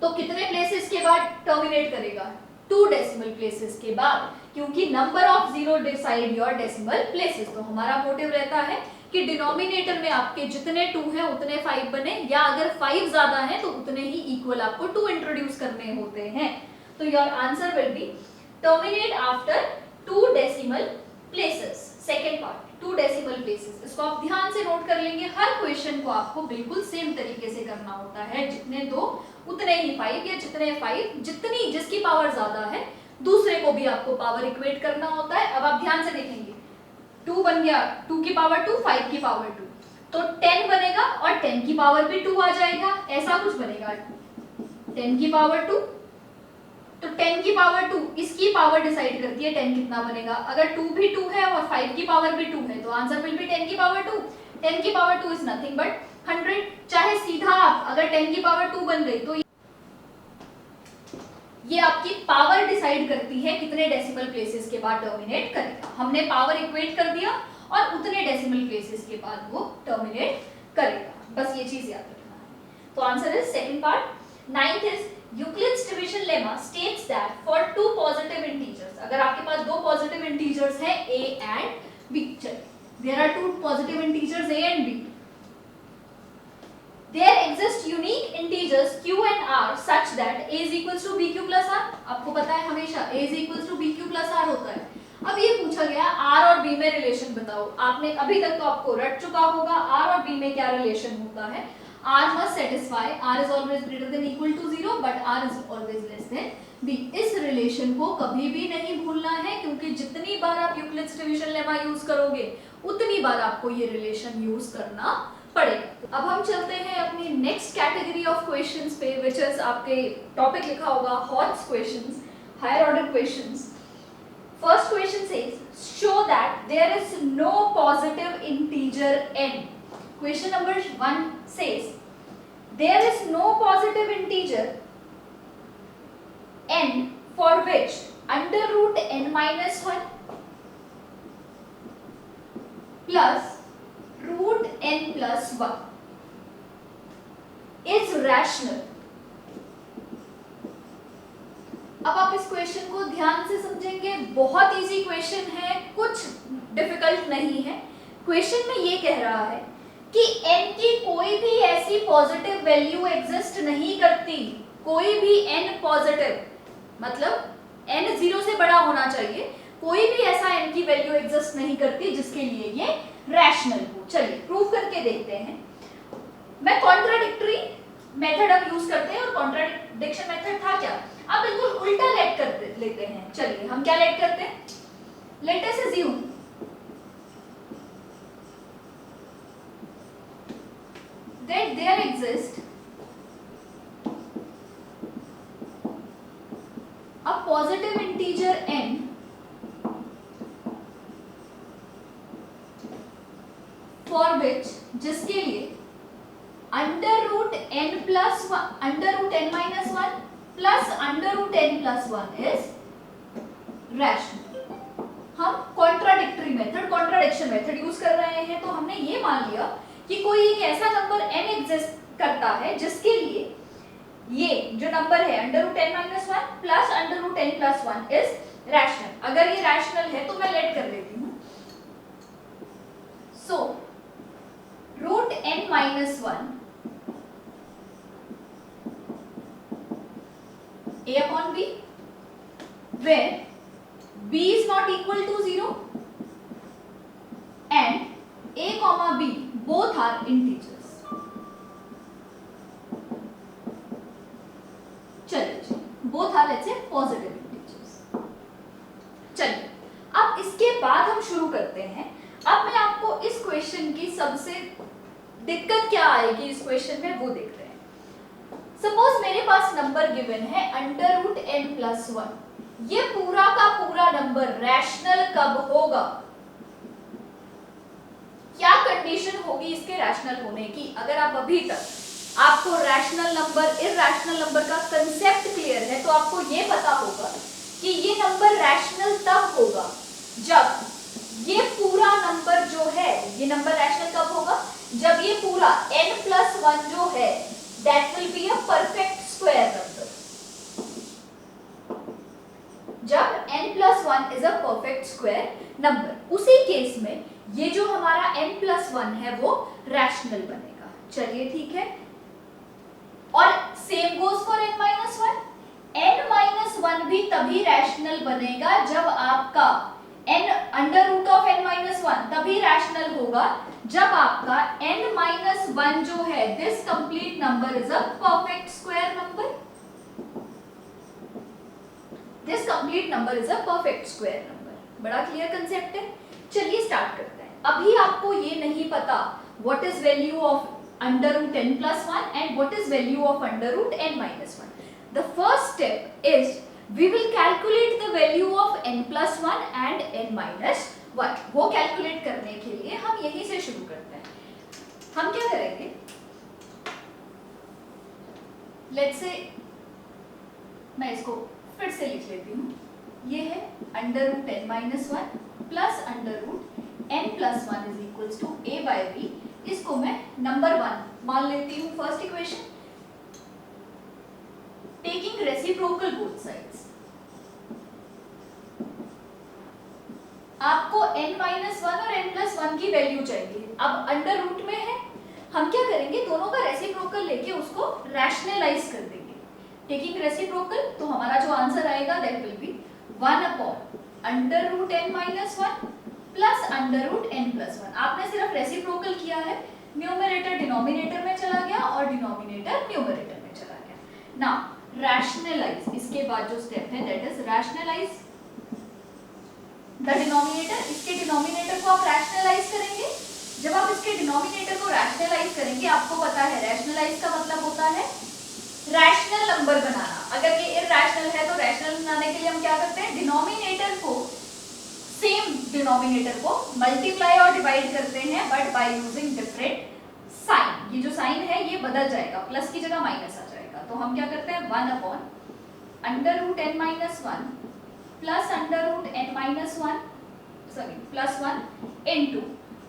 S1: तो कितने प्लेसेस के बाद टर्मिनेट करेगा, 2 डेसिमल प्लेसेस के बाद, क्योंकि number of zero decide your decimal places. तो हमारा मोटिव रहता है कि डिनोमिनेटर में आपके जितने 2 हैं उतने 5 बने, या अगर 5 ज्यादा है तो उतने ही इक्वल आपको 2 इंट्रोड्यूस करने होते हैं। तो your answer will be terminate after 2 decimal places. Second part 2 decimal places, इसको आप ध्यान से नोट कर लेंगे। हर क्वेश्चन को आपको बिल्कुल सेम तरीके से करना होता है, जितने 2 उतने ही 5, या जितने 5 जितनी जिसकी पावर ज्यादा है दूसरे को भी आपको पावर इक्वेट करना होता है। अब आप ध्यान से देखेंगे 2 बन गया, 2 की पावर 2, 5 की पावर 2, तो 10 बनेगा और 10 की पावर भी 2 आ जाएगा, ऐसा कुछ बनेगा। 10 की पावर 2, तो 10 की पावर 2 इसकी पावर डिसाइड करती है 10 कितना बनेगा। अगर 2 भी 2 है और 5 की पावर भी 2 है तो आंसर विल बी 10 की पावर 2। 10 की पावर 2 इज नथिंग बट 100। चाहे सीधा आप अगर 10 की पावर 2 बन गई तो ये आपकी पावर डिसाइड करती है कितने डेसिमल प्लेसेस के बाद टर्मिनेट करेगा। हमने पावर इक्वेट कर दिया और उतने डेसिमल प्लेसेस के बाद वो टर्मिनेट करेगा, बस ये चीज याद रखना है। तो answer is second part. Ninth is Euclid's division lemma states that for two positive integers, अगर आपके पास दो पॉजिटिव इंटीजर्स हैं a and b, there are two positive integers a and b, there exist unique integers q and r such that a is equals to bq plus r, आपको पता है हमेशा a is equals to bq plus r होता है। अब ये पूछा गया r और b में रिलेशन बताओ, आपने अभी तक तो आपको रट चुका होगा r और b में क्या रिलेशन होता है। r must satisfy r is always greater than equal to 0 but r is always less than b। इस रिलेशन को कभी भी नहीं भूलना है, क्योंकि जितनी बार आप यूक्लिड्स डिवीजन लेमा यूज करोगे उतनी बार आपको ये रिलेशन यूज करना पड़ेगा। अब हम चलते हैं अपनी नेक्स्ट कैटेगरी ऑफ क्वेश्चंस पे, विच इज आपके टॉपिक लिखा होगा HOTS questions, higher order questions. First question says show that there is no positive integer n। Question number 1 says there is no positive integer n for which under root n minus 1 plus root n plus 1 is rational। अब आप इस question को ध्यान से समझेंगे, बहुत easy question है, कुछ डिफिकल्ट नहीं है। क्वेश्चन में ये कह रहा है कि n की कोई भी ऐसी पॉजिटिव वैल्यू एग्जिस्ट नहीं करती, कोई भी n पॉजिटिव, मतलब n 0 से बड़ा होना चाहिए, कोई भी ऐसा n की वैल्यू एग्जिस्ट नहीं करती जिसके लिए ये रैशनल हो। चलिए प्रूव करके देखते हैं। मैं कॉन्ट्राडिक्टरी मेथड अब यूज करते हैं, और कॉन्ट्राडिक्शन मेथड था क्या, अब बिल्कुल उल्टा लेट कर लेते हैं। चलिए हम क्या लेट करते हैं, let us assume that there exist a positive integer n for which, जिसके लिए under root n plus under root n minus 1 plus under root n plus 1 is rational. हम contradictory method, contradiction method use कर रहे हैं, तो हमने ये मान लिया कि कोई एक ऐसा नंबर n एग्जिस्ट करता है जिसके लिए ये जो नंबर है under root n minus 1 plus under root n plus 1 is rational. अगर ये रैशनल है तो मैं लेट कर लेती हूँ। सो root n minus 1 a upon b, where b is not equal to 0 and a comma b both are integers। चलिए both are let's say positive integers। चलिए अब इसके बाद हम शुरू करते हैं। अब मैं आपको इस क्वेश्चन की सबसे दिक्कत क्या आएगी इस क्वेश्चन में वो देखते हैं। सपोज मेरे पास नंबर गिवन है अंडर रूट n प्लस 1, ये पूरा का पूरा नंबर रैशनल कब होगा, क्या कंडीशन होगी इसके रैशनल होने की। अगर आप अभी तक आपको रैशनल नंबर इरैशनल नंबर का कंसेप्ट क्लियर है तो आपको ये पता होगा कि ये नंबर रैशनल तब होगा जब ये पूरा नंबर जो है, ये नंबर रैशनल कब होगा, जब ये पूरा n प्लस 1 जो है that will be a perfect square number. जब n plus 1 is a perfect square number, उसी केस में ये जो हमारा n प्लस 1 है वो रैशनल बनेगा। चलिए ठीक है, और same goes for n minus 1। n minus 1 भी तभी रैशनल बनेगा जब आपका n under root of n minus 1 तभी रैशनल होगा जब आपका n माइनस 1 जो है this complete number is a perfect square number. This complete number is a perfect square number. बड़ा क्लियर कंसेप्ट है। चलिए स्टार्ट करते हैं। अभी आपको ये नहीं पता what is value of under root n plus 1 and what is value of under root n minus 1। The first step is we will calculate the value of n plus 1 and n minus 1। वो calculate करने के लिए हम यहीं से शुरू करते हैं। हम क्या करेंगे, लेट्स से मैं इसको फिर से लिख लेती हूँ। ये है under root n minus 1 plus under root n plus 1 is equals to a by b। इसको मैं नंबर 1 मान लेती हूँ first equation. Reciprocal both sides. आपको n-1 और n+1 की वैल्यू चाहिए। अब अंडर रूट में है, हम क्या करेंगे, दोनों का रेसिप्रोकल लेके उसको रैशनलाइज कर देंगे। टेकिंग रेसिप्रोकल, तो हमारा जो आंसर आएगा that will be 1/√n-1 plus √n+1। आपने सिर्फ रेसिप्रोकल किया है, न्यूमरेटर डिनोमिनेटर में चला गया और डिनोमिनेटर न्यूमरेटर में चला गया। नाउ रैशनलाइज, इसके बाद जो स्टेप है that is rationalise the denominator. इसके डिनोमिनेटर को आप रैशनलाइज करेंगे। जब आप इसके डिनोमिनेटर को रैशनलाइज करेंगे, आपको पता है रैशनलाइज का मतलब होता है रैशनल नंबर बनाना। अगर ये इरैशनल है तो रैशनल बनाने के लिए हम क्या करते हैं, डिनोमिनेटर को, सेम डिनोमिनेटर को मल्टीप्लाई और डिवाइड करते हैं but by using different sign. ये जो साइन है ये बदल जाएगा, प्लस की जगह माइनस आ जाएगा। तो हम क्या करते हैं 1/√n-1 plus √n-1 plus 1 into,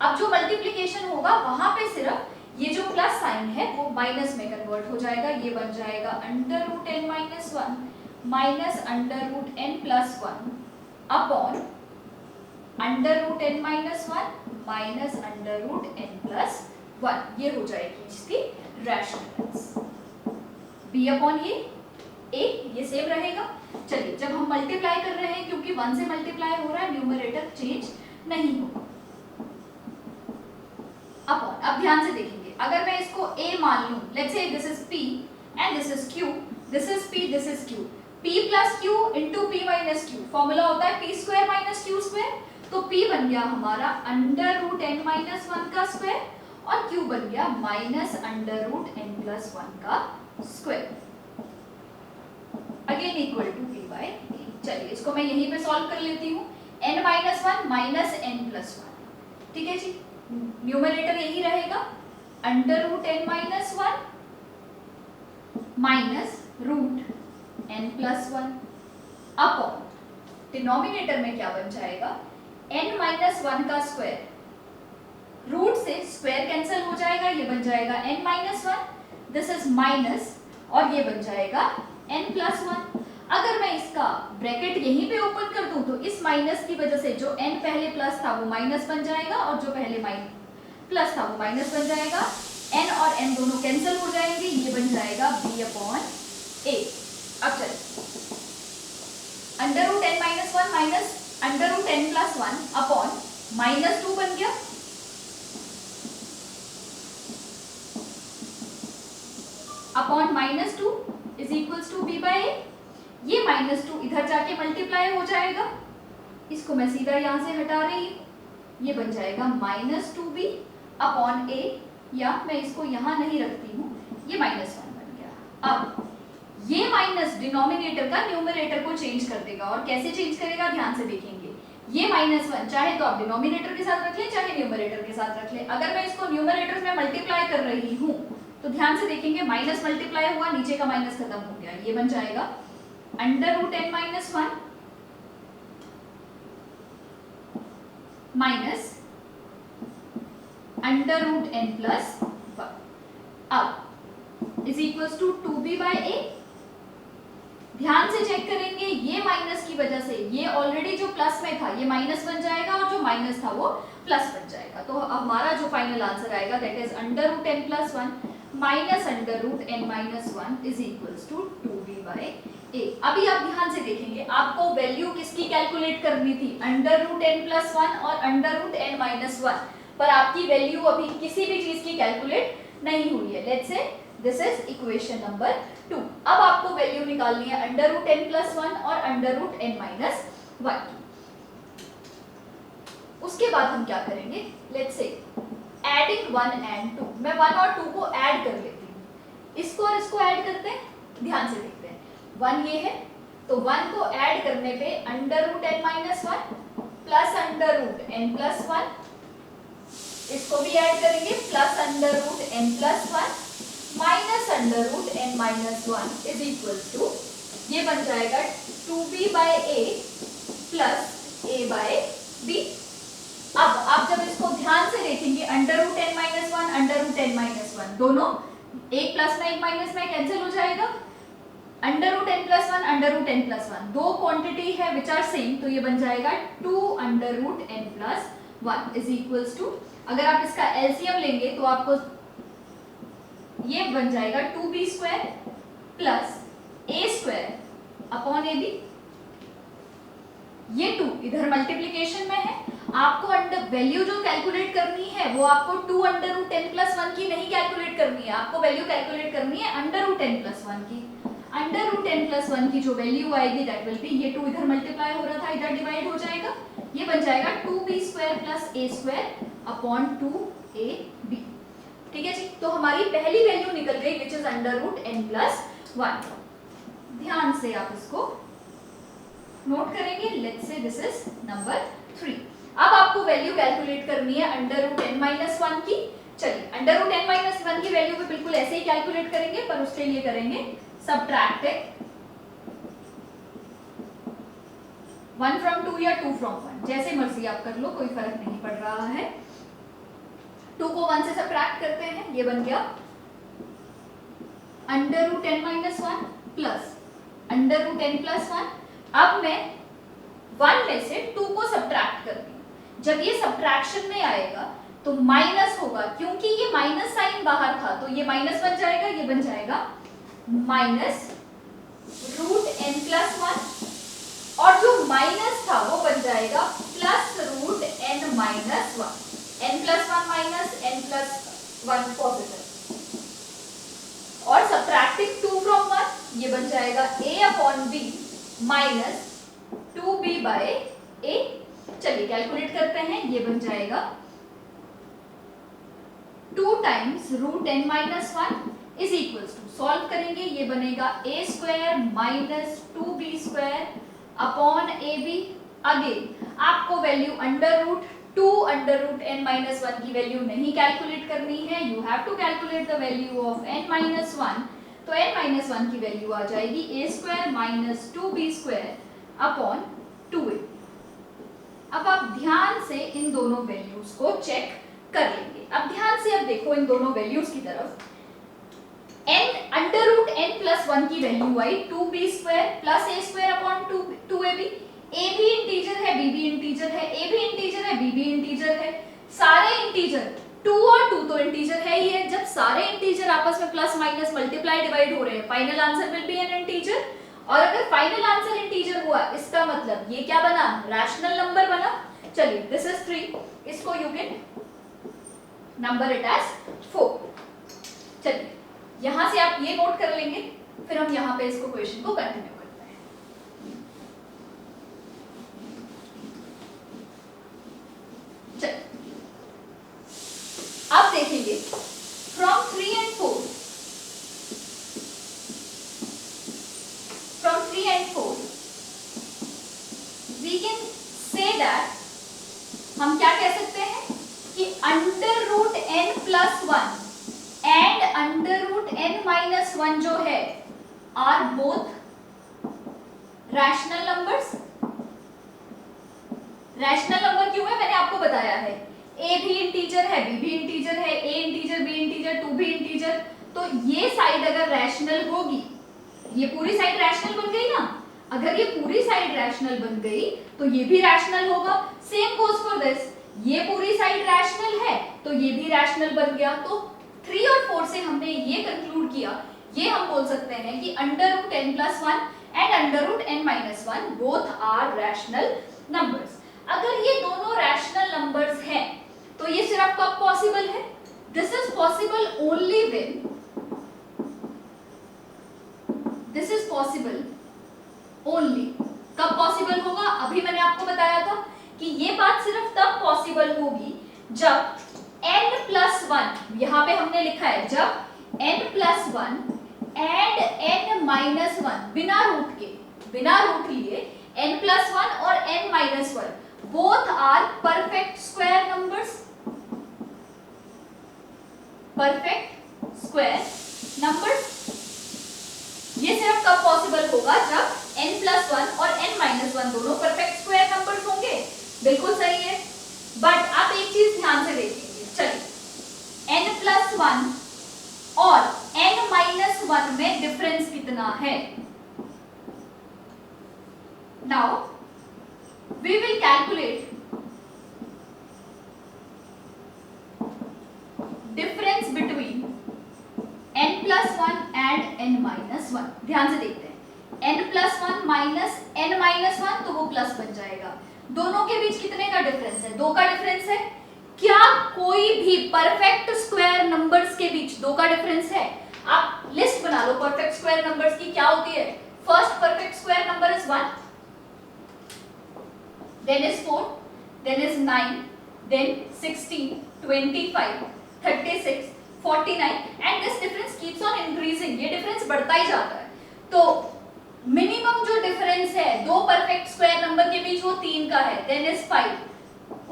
S1: अब जो मल्टीप्लिकेशन होगा वहां पे सिर्फ ये जो प्लस साइन है वो माइनस में कन्वर्ट हो जाएगा। ये बन जाएगा √n-1 minus √n+1 upon √n-1 minus √n+1। ये हो जाएगी इसकी रैशनलाइज। b अपॉन ये सेम रहेगा। चलिए, जब हम मल्टीप्लाई कर रहे हैं, क्योंकि 1 से मल्टीप्लाई हो रहा है, न्यूमरेटर चेंज नहीं होगा। अपॉन, अब ध्यान से देखेंगे, अगर मैं इसको a मान लूं, let's say this is p and this is q, this is p, this is q, p plus q into p minus q, formula होता है p square minus q square. तो p बन गया हमारा √n-1 का square और q बन गया माइनस √n+1 का square, again equal to p by a। चलिए, इसको मैं यहीं पे सॉल्व कर लेती हूँ। n-1 माइनस n+1, ठीक है जी, न्यूमरेटर यही रहेगा √n-1 minus √n+1 upon denominator में क्या बन जाएगा, n-1 का स्क्वायर, रूट से स्क्वायर कैंसिल हो जाएगा, ये बन जाएगा n-1, दिस इज माइनस, और ये बन जाएगा n+1। अगर मैं इसका ब्रैकेट यहीं पे ओपन कर दूं तो इस माइनस की वजह से जो n पहले प्लस था वो माइनस बन जाएगा और जो पहले प्लस था वो माइनस बन जाएगा। n और n दोनों कैंसिल हो जाएंगे, ये बन जाएगा b अपॉन a। अब चलिए, √n-1 माइनस √n+1 अपॉन -2 बन गया, upon -2 is equals to b by a। ये -2 इधर जाके मल्टीप्लाई हो जाएगा, इसको मैं सीधा यहाँ से हटा रही हूँ, ये बन जाएगा -2b अपॉन a, या मैं इसको यहाँ नहीं रखती हूँ, ये -1 बन गया। अब ये माइनस डिनोमिनेटर का न्यूमरेटर को चेंज कर देगा, और कैसे चेंज करेगा ध्यान से देखेंगे। ये -1 चाहे तो आप डिनोमिनेटर के साथ रख लें, चाहे न्यूमरेटर के साथ रख लें। अगर मैं इसको न्यूमरेटर में मल्टीप्लाई कर रही हूँ तो ध्यान से देखेंगे, माइनस मल्टीप्लाई हुआ, नीचे का माइनस खत्म हो गया, ये बन जाएगा √n-1 माइनस √n+1 अब is equals to 2b by a। ध्यान से चेक करेंगे, ये माइनस की वजह से ये ऑलरेडी जो प्लस में था ये माइनस बन जाएगा और जो माइनस था वो प्लस बन जाएगा। तो हमारा जो फाइनल आंसर आएगा that is √n+1 minus √n-1 is equals to 2b by a। अभी आप ध्यान से देखेंगे, आपको वैल्यू किसकी कैलकुलेट करनी थी, √n+1 और √n-1, पर आपकी वैल्यू अभी किसी भी चीज की कैलकुलेट नहीं हुई है। Let's say this is equation number 2। अब आपको वैल्यू निकालनी है √n+1 और √n-1 की। उसके बाद हम क्या करेंगे, लेट्स से एडिंग 1 एंड 2, मैं 1 और 2 को ऐड कर लेती हूँ, इसको और इसको ऐड करते हैं, ध्यान से देखते हैं। 1 ये है, तो 1 को ऐड करने पे √n-1 प्लस √n+1, इसको भी ऐड करेंगे, plus √n+1 minus √n-1 is equal to, ये बन जाएगा 2b by a plus a by b। अब आप जब इसको ध्यान से देखेंगे, √n-1 √n-1 दोनों एक प्लस में एक माइनस में कैंसिल हो जाएगा, under root n plus one, under root n plus one, दो क्वांटिटी है विच आर सेम, तो ये बन जाएगा 2 under root n plus one is equals to, अगर आप इसका एलसीएम लेंगे तो आपको ये बन जाएगा 2b square plus a square upon ab। ये 2 इधर मल्टीप्लिकेशन में है, आपको अंडर वैल्यू जो कैलकुलेट करनी है वो आपको 2 under root n plus one की नहीं कैलकुलेट करनी है, आपको वैल्यू कैलकुलेट करनी है under root n plus one की। Under root n plus one की जो वैल्यू आएगी दैट विल बी, ये 2 इधर मल्टीप्लाई हो रहा था इधर डिवाइड हो जाएगा, ये बन जाएगा 2b square plus a square upon 2ab। ठीक है जी, तो हमारी पहली वैल्यू निकल गई which is under root n plus one. ध्यान से आप इसको नोट करेंगे, let's say this is number 3। अब आपको वैल्यू कैलकुलेट करनी है under root n minus one की। चलिए under root n minus one की वैल्यू भी बिल्कुल ऐसे ही कैलकुलेट करेंगे, पर उसके लिए करेंगे सब्ट्रैक्टिंग 1 फ्रॉम 2 या 2 फ्रॉम 1, जैसे मर्जी आप कर लो, कोई फर्क नहीं पड़ रहा है। 2 को 1 से सब्ट्रैक्ट करते हैं, ये बन गया under root n minus one plus under root n plus one. अब मैं 1 में से 2 को सब्ट्रैक्ट कर रही हूं, जब ये सब्ट्रैक्शन में आएगा तो माइनस होगा, क्योंकि ये माइनस साइन बाहर था तो ये माइनस बन जाएगा, ये बन जाएगा minus root n plus one, और जो माइनस था वो बन जाएगा plus root n minus one, n plus one minus n plus one positive, और सब्ट्रैक्टिंग 2 फ्रॉम 1 ये बन जाएगा a upon b minus 2b by a। चलिए कैलकुलेट करते हैं, ये बन जाएगा 2 times root n minus one is equals to, solve करेंगे ये बनेगा a square minus 2b square upon ab। Again आपको value under root 2 under root n minus one की वैल्यू नहीं कैलकुलेट करनी है, you have to calculate the value of n minus one. तो n minus one की value आ जाएगी a square minus 2b square upon 2a। अब आप ध्यान से इन दोनों वैल्यूज को चेक कर लेंगे। अब ध्यान से अब देखो इन दोनों वैल्यूज की तरफ, n under root n plus one की वैल्यू आई 2b square plus a square upon 2ab। a भी इंटीजर है, b भी इंटीजर है, a भी इंटीजर है, b भी इंटीजर है, सारे इंटीजर, 2 और 2 तो इंटीजर है ही है। जब सारे इंटीजर आपस में प्लस माइनस मल्टीप्लाई डिवाइड हो रहे हैं, final answer will be N integer. और अगर फाइनल आंसर इंटीजर हुआ, इसका मतलब ये क्या बना, रैशनल नंबर बना। चलिए दिस इज 3, इसको you can number it as 4। चलिए यहां से आप ये नोट कर लेंगे, फिर हम यहां पे इसको क्वेश्चन को कंटिन्यू करते हैं। चलिए अब देखेंगे from 3 and 4, from 3 and 4 we can say that, हम क्या कह सकते हैं कि under root n plus one and under root n minus one जो है are both rational numbers. Rational number क्यों है, मैंने आपको बताया है, a भी इंटीजर है, b भी इंटीजर है, a इंटीजर, b इंटीजर, 2 भी इंटीजर, तो ये साइड अगर रैशनल होगी, ये पूरी साइड रैशनल बन गई ना, अगर ये पूरी साइड रैशनल बन गई तो ये भी रैशनल होगा। सेम गोज फॉर दिस, ये पूरी साइड रैशनल है तो ये भी रैशनल बन गया। तो 3 और 4 से हमने ये कंक्लूड किया, ये हम बोल सकते हैं कि under root n plus one and under root n minus one both are rational numbers. अगर ये दोनों रैशनल नंबर्स हैं तो ये सिर्फ कब पॉसिबल है, this is possible only when, this is possible only, कब पॉसिबल होगा, अभी मैंने आपको बताया था कि ये बात सिर्फ तब पॉसिबल होगी जब n प्लस वन, यहां पे हमने लिखा है जब n plus one and n minus one, बिना रूट के, बिना रूट लिए n प्लस वन और n minus one both are perfect square numbers, perfect square numbers. ये सिर्फ कब पॉसिबल होगा जब n प्लस वन और n माइनस वन दोनों परफेक्ट स्क्वायर नंबर्स होंगे। बिल्कुल सही है, बट आप एक चीज ध्यान से देखेंगे। चलिए n प्लस वन और n माइनस वन में डिफरेंस कितना है, now we will calculate difference between n plus 1 and n minus 1. ध्यान से देखते हैं, n plus 1 minus n minus 1 तो वो प्लस बन जाएगा। दोनों के बीच कितने का डिफरेंस है? 2 का डिफरेंस है। क्या कोई भी परफेक्ट स्क्वायर नंबर्स के बीच 2 का डिफरेंस है? आप लिस्ट बना लो परफेक्ट स्क्वायर नंबर्स की, क्या होती है? First perfect square number is 1, then is 4, then is 9, then 16, 25, 36, 49 and this difference keeps on increasing. ये डिफरेंस बढ़ता ही जाता है। तो मिनिमम जो डिफरेंस है दो परफेक्ट स्क्वायर नंबर के बीच वो 3 का है, then is 5,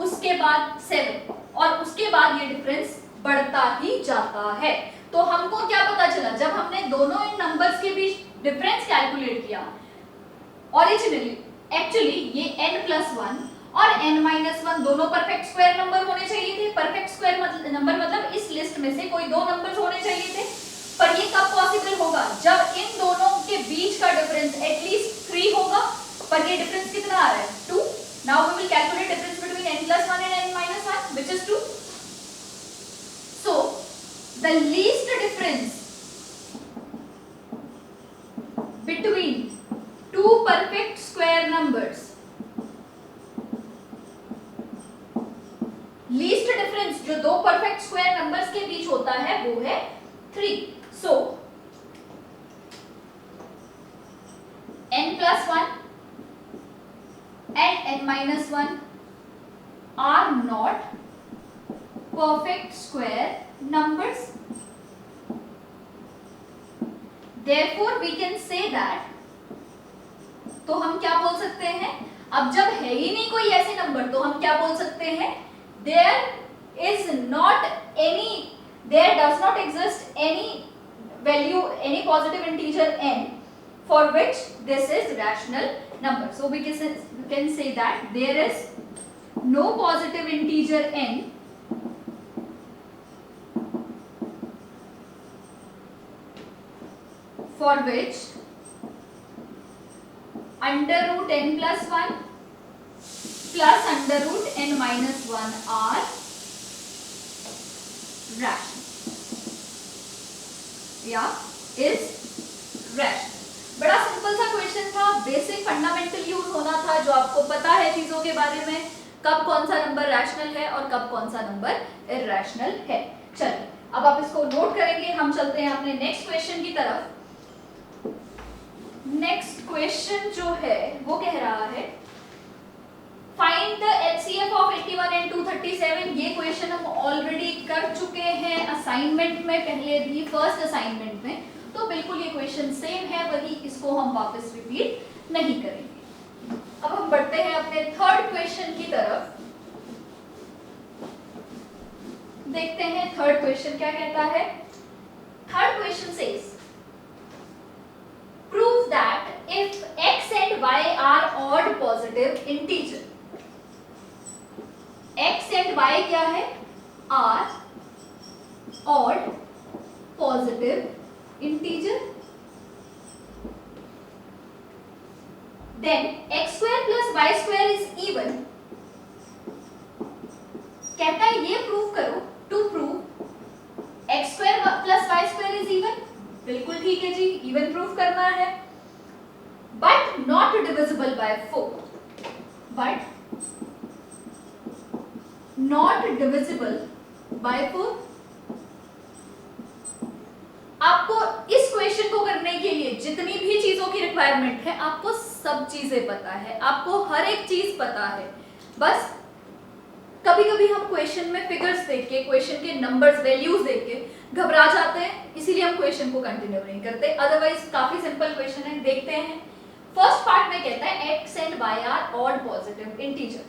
S1: उसके बाद 7 और उसके बाद ये डिफरेंस बढ़ता ही जाता है। तो हमको क्या पता चला जब हमने दोनों इन नंबर्स के बीच डिफरेंस कैलकुलेट किया, ओरिजिनली एक्चुअली ये n+1 और n-1 दोनों परफेक्ट स्क्वायर नंबर होने चाहिए थे। परफेक्ट स्क्वायर नंबर मतलब इस लिस्ट में से कोई 2 नंबर्स होने चाहिए थे, पर ये कब पॉसिबल होगा? जब इन दोनों के बीच का डिफरेंस एटलीस्ट 3 होगा, पर ये डिफरेंस कितना आ रहा है? 2। Now we will calculate difference between n+1 and n-1 which is 2। So the least difference between two perfect square numbers, least difference जो दो परफेक्ट स्क्वायर नंबर्स के बीच होता है वो है 3। सो n+1 and n-1 are not perfect square numbers. Therefore we can say that, तो हम क्या बोल सकते हैं? अब जब है ही नहीं कोई ऐसे नंबर तो हम क्या बोल सकते हैं? There does not exist any value, any positive integer n for which this is rational number. So we can say that there is no positive integer n for which under root n+1 plus under root n-1 are rational या is rational। बड़ा simple सा question था, basic fundamental use होना था, जो आपको पता है चीजों के बारे में, कब कौन सा नंबर रैशनल है और कब कौन सा नंबर इरैशनल है। चलिए अब आप इसको नोट करेंगे, हम चलते हैं अपने नेक्स्ट क्वेश्चन की तरफ। नेक्स्ट क्वेश्चन जो है वो कह रहा है find the HCF of 81 and 237। ये क्वेश्चन हम ऑलरेडी कर चुके हैं असाइनमेंट में, पहले भी फर्स्ट असाइनमेंट में, तो बिल्कुल ये क्वेश्चन सेम है वही, इसको हम वापस रिपीट नहीं करेंगे। अब हम बढ़ते हैं अपने थर्ड क्वेश्चन की तरफ, देखते हैं थर्ड क्वेश्चन क्या कहता है। Third question says prove that if x and y are odd positive integer, x and y क्या है? are odd positive integer, then x square plus y square is even। कहता है ये प्रूव करो, to prove x square plus y square is even। बिल्कुल ठीक है जी, even proof करना है, but not divisible bye 4, but not divisible bye 4। आपको इस क्वेश्चन को करने के लिए जितनी भी चीजों की रिक्वायरमेंट है, आपको सब चीजें पता है, आपको हर एक चीज पता है। बस कभी कभी हम क्वेश्चन में फिगर्स देख के, क्वेश्चन के नंबर्स, वैल्यूज देख के घबरा जाते हैं, इसीलिए हम क्वेश्चन को कंटिन्यू नहीं करते। अदरवाइज काफी सिंपल क्वेश्चन है, देखते हैं। फर्स्ट पार्ट में कहता है x and y are odd positive integer.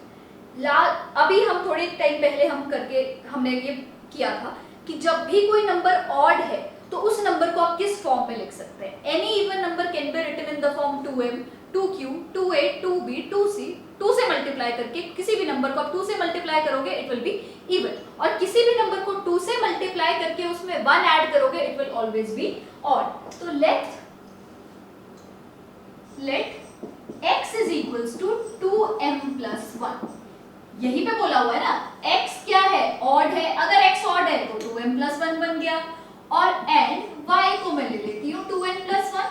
S1: अभी हम थोड़ी टाइम पहले हमने ये किया था कि जब भी कोई नंबर ऑड है तो उस नंबर को आप किस फॉर्म में लिख सकते हैं। Any even number can be written in the form 2m, 2q, 2a, 2b, 2c, 2 से मल्टीप्लाई करके किसी भी नंबर को आप 2 से मल्टीप्लाई करोगे इट विल बी इवन, और किसी भी नंबर को 2 से मल्टीप्लाई करके उसमें 1 ऐड करोगे it will always be odd. तो let x is equals to 2m plus 1। यही पे बोला हुआ है ना, x क्या है, ऑड है, अगर x ऑड है तो 2m प्लस 1 बन गया, और एंड y को मैं ले लेती हूँ 2n प्लस 1।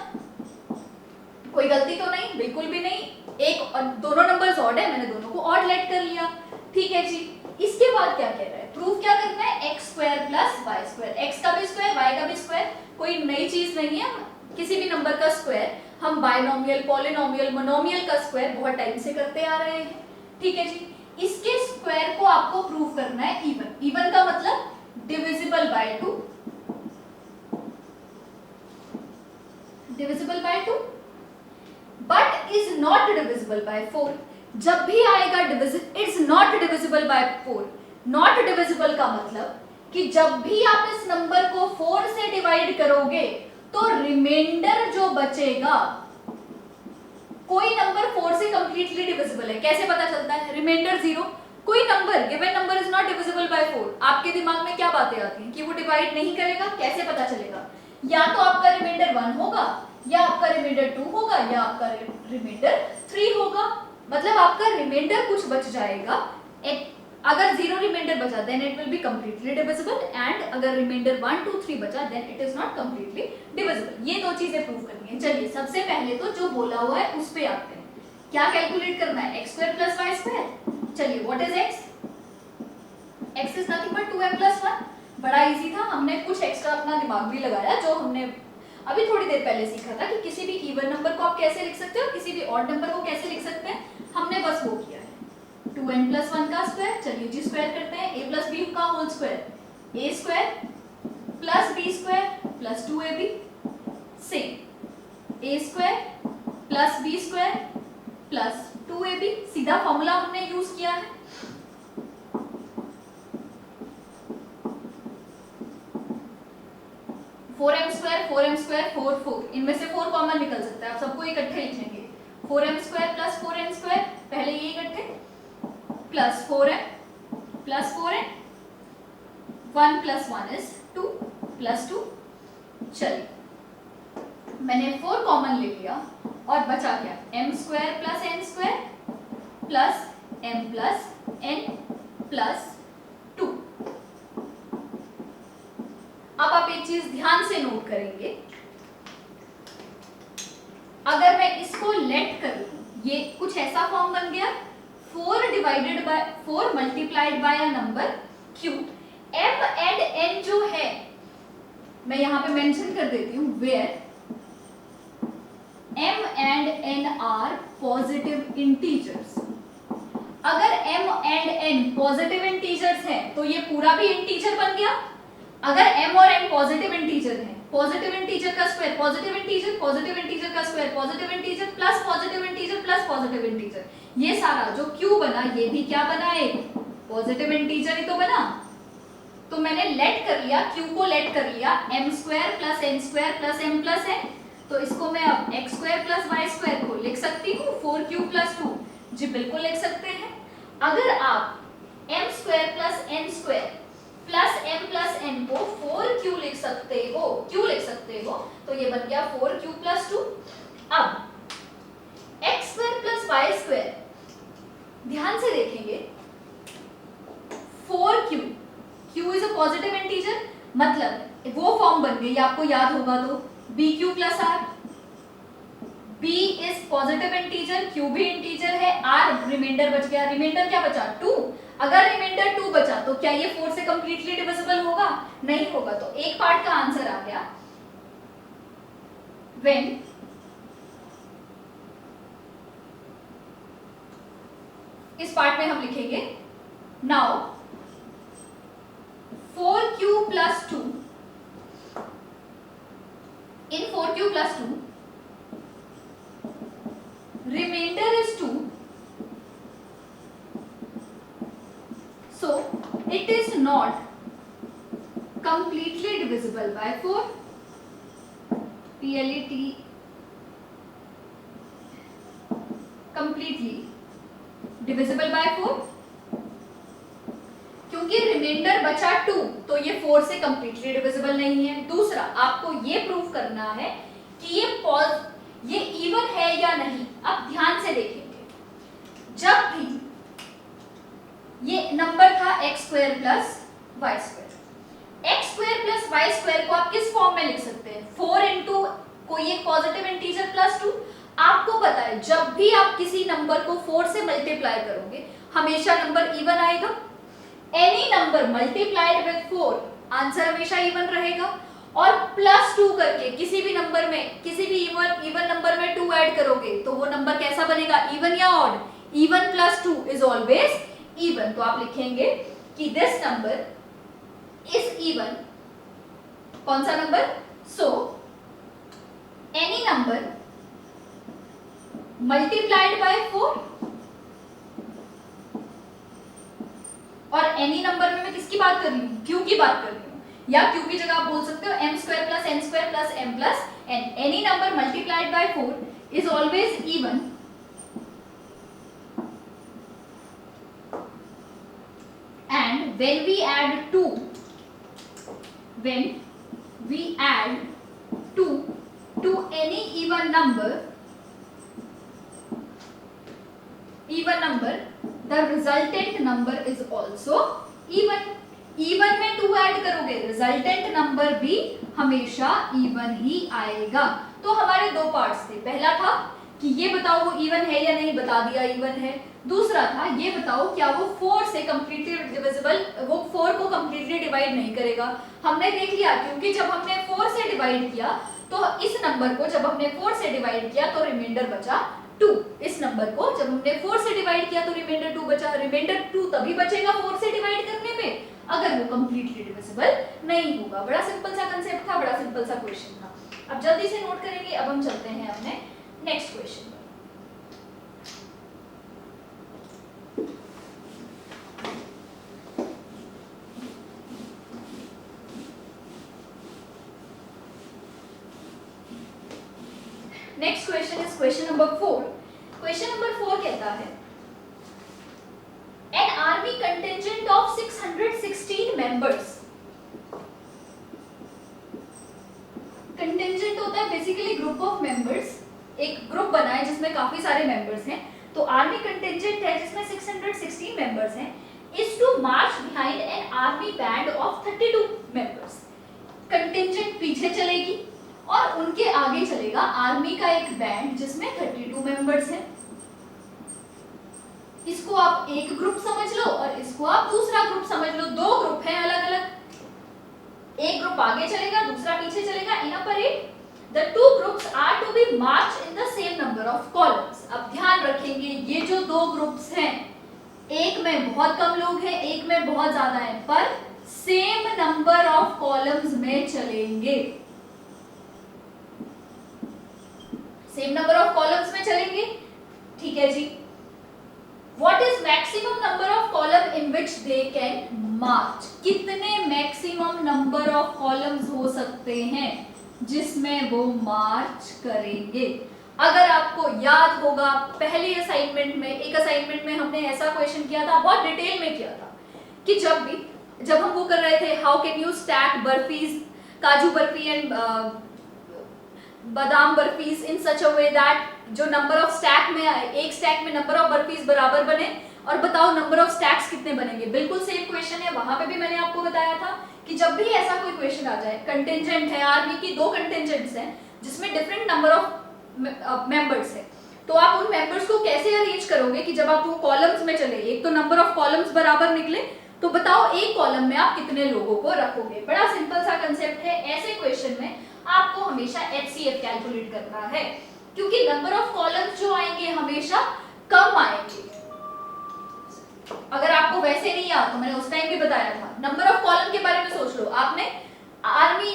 S1: कोई गलती तो नहीं, बिल्कुल भी नहीं, एक दोनों नंबर्स ऑड है, मैंने दोनों को ऑड लेट कर लिया, ठीक है जी। इसके बाद क्या कह रहा है, प्रूफ क्या करना है, x square plus y square, x का भी स्क्वायर वाई का भी स्क्वायर, कोई नई चीज नहीं है, किसी भी नंबर का स्क्वायर हम बाइनोमियल, पॉलिनोमियल, मोनोमियल का स्क्वायर बहुत टाइम से करते आ रहे हैं, ठीक है जी। इसके स्क्वायर को आपको प्रूफ करना है इवन, इवन का मतलब divisible by 2, divisible by 2, but is not divisible bye 4। जब भी आएगा it's not divisible bye 4, not divisible का मतलब कि जब भी आप इस नंबर को 4 से डिवाइड करोगे तो रिमाइंडर जो बचेगा, कोई नंबर 4 से कंप्लीटली डिविजिबल है, कैसे पता चलता है, रिमाइंडर 0, कोई number given number is not divisible bye 4, आपके दिमाग में क्या बातें आती हैं कि वो डिवाइड नहीं करेगा, कैसे पता चलेगा, या तो आपका रिमाइंडर 1 होगा, या आपका रिमाइंडर 2 होगा, या आपका रिमाइंडर 3 होगा, मतलब आपका रिमाइंडर कुछ बच जाएगा। अगर 0 रिमाइंडर बचा then it will be completely divisible, and अगर रिमाइंडर 1 2 3 बचा then it is not completely divisible. ये दो चीजें प्रूव करनी है। चलिए सबसे पहले तो जो बोला हुआ है उस पे आते हैं, क्या कैलकुलेट करना है, x square plus y square. चलिए what is x, x is nothing but 2m plus 1, बड़ा इजी था, हमने कुछ एक्स्ट्रा अपना दिमाग भी लगाया, जो हमने अभी थोड़ी देर पहले सीखा था कि किसी भी इवन नंबर को आप कैसे लिख सकते हो, किसी भी ऑड नंबर को कैसे लिख सकते हैं, हमने बस वो किया है, 2n प्लस 1 का स्क्वायर। चलिए जी स्क्वायर करते हैं, a प्लस b का whole square, a square plus b square plus 2ab, same a square plus b square plus 2ab, सीधा फॉर्मूला हमने यूज किया है। फोर एम स्क्वायर 4, इनमें से 4 कॉमन निकल सकता है, आप सबको इकट्ठे लिखेंगे, 4m square plus 4n square, पहले ये इकट्ठे, plus 4m plus 4n, 1 plus 1 is 2 plus 2। चलिए मैंने 4 कॉमन ले लिया और बचा क्या, m square plus n square plus m plus n plus 2। अब आप एक चीज ध्यान से नोट करेंगे, अगर मैं इसको लेट कर लूं, ये कुछ ऐसा फॉर्म बन गया, 4 divided by 4 multiplied by a number q, m and n जो है मैं यहां पे मेंशन कर देती हूं, where m and n are positive integers. अगर m and n positive integers हैं तो ये पूरा भी इंटीजर बन गया, अगर m और n पॉजिटिव इंटीजर हैं, पॉजिटिव इंटीजर का स्क्वायर पॉजिटिव इंटीजर का square positive integer plus positive integer plus positive integer, ये सारा जो q बना ये भी क्या बना, एक पॉजिटिव इंटीजर ही तो बना। तो मैंने लेट कर लिया, q को लेट कर लिया, m square plus n square plus m plus n, तो इसको मैं अब x square plus y square को लिख सकती हूँ 4q प्लस 2, जी बिल्कुल लिख सकते हैं। अगर आप m square plus n square plus m plus n को 4q लिख सकते हो, q लिख सकते हो, तो ये बन गया 4q प्लस 2। अब x square plus y square, ध्यान से देखेंगे, 4q, q is a positive integer, मतलब वो फॉर्म बन गई, आपको याद होगा तो bq plus r, b is positive integer, q भी इंटीजर है, r रिमाइंडर बच गया, रिमाइंडर क्या बचा 2, अगर रिमाइंडर 2 बचा तो क्या ये 4 से कंप्लीटली डिविजिबल होगा, नहीं होगा, तो एक पार्ट का आंसर आ गया, व्हेन इस पार्ट में हम लिखेंगे now 4q plus 2, in 4q plus 2 remainder is 2, so it is not completely divisible by 4, PLET, completely divisible by 4, क्योंकि रिमाइंडर बचा 2 तो ये 4 से कंप्लीटली डिविजिबल नहीं है। दूसरा, आपको ये प्रूव करना है कि ये इवन है या नहीं। अब ध्यान से देखेंगे, जब भी ये नंबर था x square plus y square, x square plus y square को आप किस फॉर्म में लिख सकते हैं? 4 इंटू कोई एक पॉजिटिव इंटीजर प्लस 2। आपको पता है जब भी आप किसी नंबर को 4 से मल्टीप्लाई करोगे हमेशा नंबर इवन आएगा। Any number multiplied with 4 answer हमेशा इवन रहेगा। और प्लस 2 करके किसी भी नंबर में, किसी भी इवन नंबर में 2 ऐड करोगे तो वो नंबर कैसा बनेगा? इवन या odd? Even plus 2 is always even. तो आप लिखेंगे कि दिस नंबर इज इवन। कौन सा number? So any number multiplied by 4, और एनी नंबर में मैं किसकी बात कर रही हूँ? क्यू की बात कर रही हूँ, या क्यू की जगह आप बोल सकते हो m square plus n square plus m plus n. Any number multiplied by 4 is always even and when we add 2 to any even number the resultant number is also even। even में 2 add करोगे resultant number भी हमेशा even he आएगा। तो हमारे दो parts थे, पहला था कि ये बताओ वो इवन है या नहीं, बता दिया इवन है। दूसरा था ये बताओ क्या वो 4 से कंप्लीटली डिविजिबल, वो 4 को कंप्लीटली डिवाइड नहीं करेगा। हमने देख लिया क्योंकि जब हमने 4 से डिवाइड किया तो इस नंबर को जब हमने 4 से डिवाइड किया तो रिमाइंडर बचा 2। इस नंबर को जब हमने 4 से डिवाइड किया तो रिमाइंडर 2 बचा। रिमाइंडर 2 तभी बचेगा 4 से डिवाइड करने पे अगर वो कंप्लीटली डिविजिबल नहीं होगा। बड़ा सिंपल सा कंसेप्ट था, बड़ा सिंपल सा क्वेश्चन था। अब जल्दी से नोट करेंगे। अब हम चलते हैं अपने नेक्स्ट क्वेश्चन पर। Next question is question number 4। Question number 4 कहता है an army contingent of 616 members. Contingent होता है बेसिकली ग्रुप ऑफ मेंबर्स, एक ग्रुप बना है जिसमें काफी सारे मेंबर्स हैं। तो आर्मी कंटिंजेंट है जिसमें 616 मेंबर्स हैं, is to march behind an army band of 32 members. Contingent पीछे चलेगी और उनके आगे चलेगा आर्मी का एक बैंड जिसमें 32 मेंबर्स हैं। इसको आप एक ग्रुप समझ लो और इसको आप दूसरा ग्रुप समझ लो। दो ग्रुप हैं अलग अलग, एक ग्रुप आगे चलेगा दूसरा पीछे चलेगा। In a parade the two groups are to be march in the same number of columns. अब ध्यान रखेंगे ये जो दो ग्रुप्स हैं, एक में बहुत कम लोग हैं एक में बहुत ज्यादा हैं, पर सेम नंबर ऑफ कॉलम्स में चलेंगे। सेम नंबर ऑफ कॉलम्स में चलेंगे, ठीक है जी। What is maximum number of column in which they can march? कितने मैक्सिमम नंबर ऑफ कॉलम्स हो सकते हैं जिसमें वो मार्च करेंगे? अगर आपको याद होगा पहले असाइनमेंट में, एक असाइनमेंट में हमने ऐसा क्वेश्चन किया था, बहुत डिटेल में किया था कि जब हम वो कर रहे थे हाउ कैन यू स्टैक बर्फीज, काजू बर्फी एंड बादाम बर्फीज इन सच अ वे दैट जो नंबर ऑफ स्टैक में आए, एक स्टैक में नंबर ऑफ बर्फीज बराबर बने, और बताओ नंबर ऑफ स्टैक्स कितने बनेंगे। बिल्कुल सेम क्वेश्चन है, वहां पे भी मैंने आपको बताया था कि जब भी ऐसा कोई क्वेश्चन आ जाए, कंटिंजेंट है आर्मी की, दो कंटिंजेंट्स हैं जिसमें डिफरेंट नंबर ऑफ मेंबर्स है, तो आप उन मेंबर्स को कैसे अरेंज करोगे कि जब आप वो कॉलम्स में चले, एक तो नंबर ऑफ कॉलम्स बराबर निकले, तो बताओ एक कॉलम में आप कितने लोगों को रखोगे। बड़ा सिंपल सा कंसेप्ट है। ऐसे क्वेश्चन में आपको हमेशा HCF कैलकुलेट करना है क्योंकि नंबर ऑफ कॉलम्स जो आएंगे हमेशा कम आएंगे। अगर आपको वैसे नहीं याद तो मैंने उस टाइम भी बताया था, नंबर ऑफ कॉलम के बारे में सोच लो। आपने आर्मी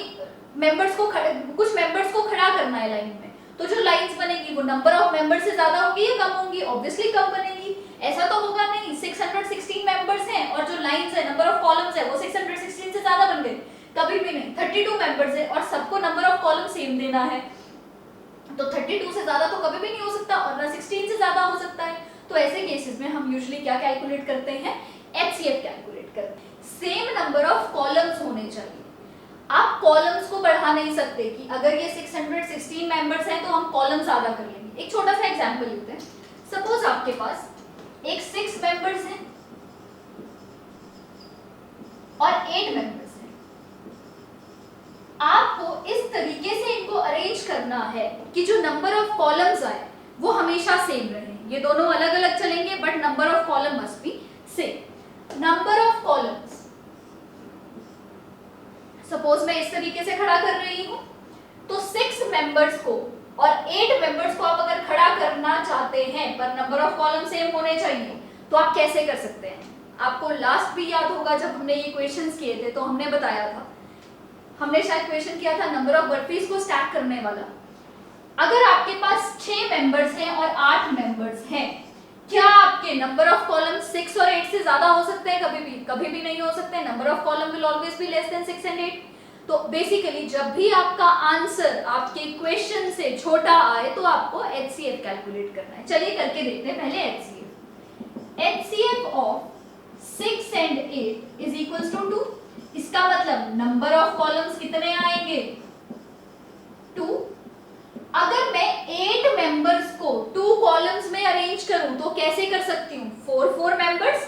S1: मेंबर्स को कुछ मेंबर्स को खड़ा करना है लाइन में, तो जो लाइंस बनेगी वो नंबर ऑफ मेंबर्स से ज्यादा होगी या कम होंगी? ऑब्वियसली कम बनेगी। ऐसा तो होगा नहीं 616 मेंबर्स हैं और जो लाइंस है, नंबर ऑफ कॉलम्स है, वो 616 से ज्यादा बन गए, कभी भी नहीं। 32 मेंबर्स है और सबको नंबर ऑफ कॉलम सेम देना है, तो 32 से ज्यादा तो कभी भी नहीं हो सकता और ना 16 से ज्यादा हो सकता है। तो ऐसे केसेस में हम यूजुअली क्या कैलकुलेट करते हैं? HCF कैलकुलेट करते हैं। सेम नंबर ऑफ कॉलम्स होने चाहिए। आप कॉलम्स को बढ़ा नहीं सकते कि अगर ये 616 मेंबर्स हैं तो हम कॉलम्स आधा कर लेंगे। एक छोटा सा एग्जांपल लेते हैं। सपोज आपके पास एक 6 मेंबर्स हैं और 8 मेंबर्स हैं। आपको इस तरीके से इनको अरेंज करना है कि जो नंबर ऑफ कॉलम्स आए वो हमेशा सेम रहे। ये दोनों अलग अलग चलेंगे but number of column must be same. Number of columns suppose मैं इस तरीके से खड़ा कर रही हूं, तो 6 मेंबर्स को और 8 मेंबर्स को आप अगर खड़ा करना चाहते हैं पर नंबर ऑफ कॉलम सेम होने चाहिए, तो आप कैसे कर सकते हैं? आपको लास्ट भी याद होगा जब हमने ये क्वेश्चंस किए थे तो हमने बताया था, हमने शायद क्वेश्चन किया था नंबर ऑफ बर्फीज को स्टैक करने वाला। अगर आपके पास 6 मेंबर्स हैं और 8 मेंबर्स हैं, क्या आपके नंबर ऑफ कॉलम 6 और 8 से ज्यादा हो सकते हैं? कभी भी नहीं हो सकते। Number of column will always be less than 6 and 8। तो बेसिकली जब भी आपका आंसर आपके क्वेश्चन से छोटा आए तो आपको HCF कैलकुलेट करना है। चलिए करके देखते हैं पहले HCF। HCF of 6 and 8 is equals to 2। इसका मतलब नंबर ऑफ कॉलम्स कितने आएंगे? 2। अगर मैं 8 मेंबर्स को 2 कॉलम्स में अरेंज करूं तो कैसे कर सकती हूँ? 4 मेंबर्स,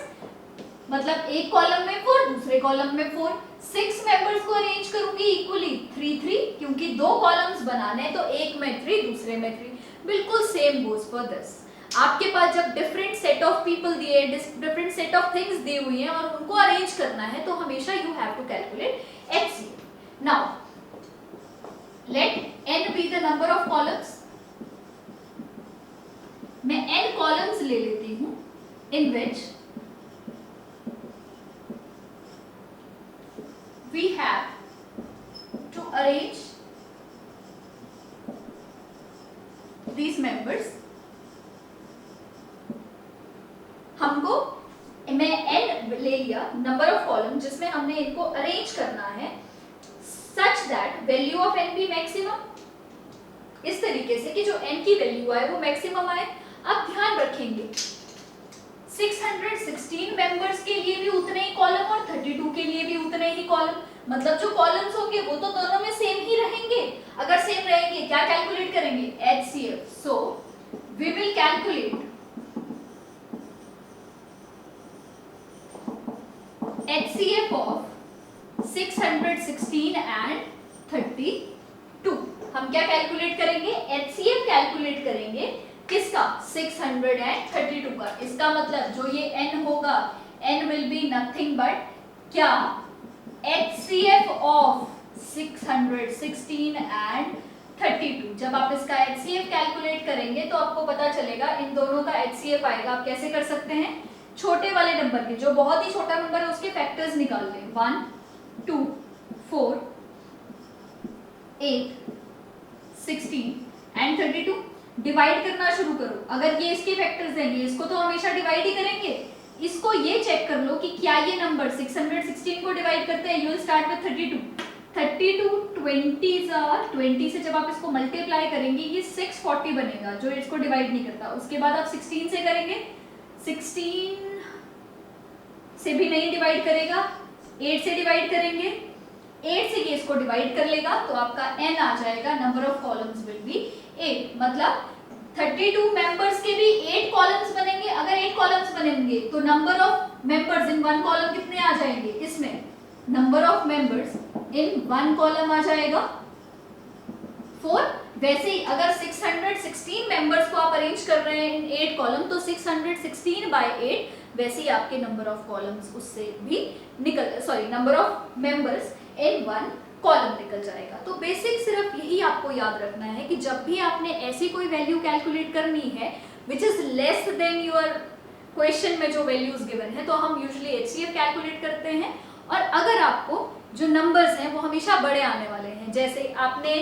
S1: मतलब एक कॉलम में 4, दूसरे कॉलम में 4। 6 मेंबर्स को अरेंज करूंगी इक्वली 3 क्योंकि 2 कॉलम्स बनाने तो एक में 3 दूसरे में 3। बिल्कुल सेम गोज फॉर दिस। आपके पास जब डिफरेंट सेट ऑफ पीपल दिए, डिफरेंट सेट ऑफ थिंग्स दी हुई हैं और उनको अरेंज करना है तो हमेशा you have to calculate HCF। Now let n be the number of columns। मैं n columns ले लेती हूं in which we have to arrange these members। हमको मैं n ले लिया नंबर ऑफ कॉलम जिसमें हमने इनको अरेंज करना है such that value of n be maximum, इस तरीके से कि जो n की वैल्यू आए वो मैक्सिमम आए। अब ध्यान रखेंगे 616 मेंबर्स के लिए भी उतने ही कॉलम और 32 के लिए भी उतने ही कॉलम, मतलब जो कॉलम्स होंगे वो तो दोनों में सेम ही रहेंगे। अगर सेम रहेंगे क्या कैलकुलेट करेंगे? HCF। So we will calculate HCF of 616 and 32। हम क्या कैलकुलेट करेंगे? HCF कैलकुलेट करेंगे किसका? 632 का। इसका मतलब जो ये n होगा, n will be nothing but क्या? HCF of 616 and 32। जब आप इसका HCF कैलकुलेट करेंगे तो आपको पता चलेगा इन दोनों का HCF आएगा। आप कैसे कर सकते हैं? छोटे वाले नंबर के, जो बहुत ही छोटा नंबर है उसके फैक्टर्स निकाल लें। 1 2 4 8 16 एंड 32। डिवाइड करना शुरू करो। अगर ये इसके फैक्टर्स हैं, ये इसको तो हमेशा डिवाइड ही करेंगे। इसको ये चेक कर लो कि क्या ये नंबर 616 को डिवाइड करते हैं। यू विल स्टार्ट विद 32 20 से जब आप इसको मल्टीप्लाई करेंगे ये 640 बनेगा जो इसको डिवाइड नहीं करता। उसके बाद आप 16 से करेंगे, 16 से भी नहीं डिवाइड करेगा, 8 से डिवाइड करेंगे, 8 से ये इसको डिवाइड कर लेगा तो आपका n आ जाएगा। Number of columns will be 8। मतलब 32 मेंबर्स के भी 8 कॉलम्स बनेंगे। अगर 8 कॉलम्स बनेंगे तो number of members in one column कितने आ जाएंगे? इसमें number of members in one column आ जाएगा 4। वैसे ही अगर 616 मेंबर्स को आप अरेंज कर रहे हैं इन 8 कॉलम तो 616 बाय 8 वैसे ही आपके नंबर ऑफ कॉलम्स उससे भी number of members in one column निकल जाएगा। तो बेसिक सिर्फ यही आपको याद रखना है कि जब भी आपने ऐसी कोई वैल्यू कैलकुलेट करनी है which is less than your question में जो वैल्यूज गिवन है तो हम यूजुअली HCF कैलकुलेट करते हैं। और अगर आपको जो नंबर्स हैं वो हमेशा बड़े आने वाले हैं, जैसे आपने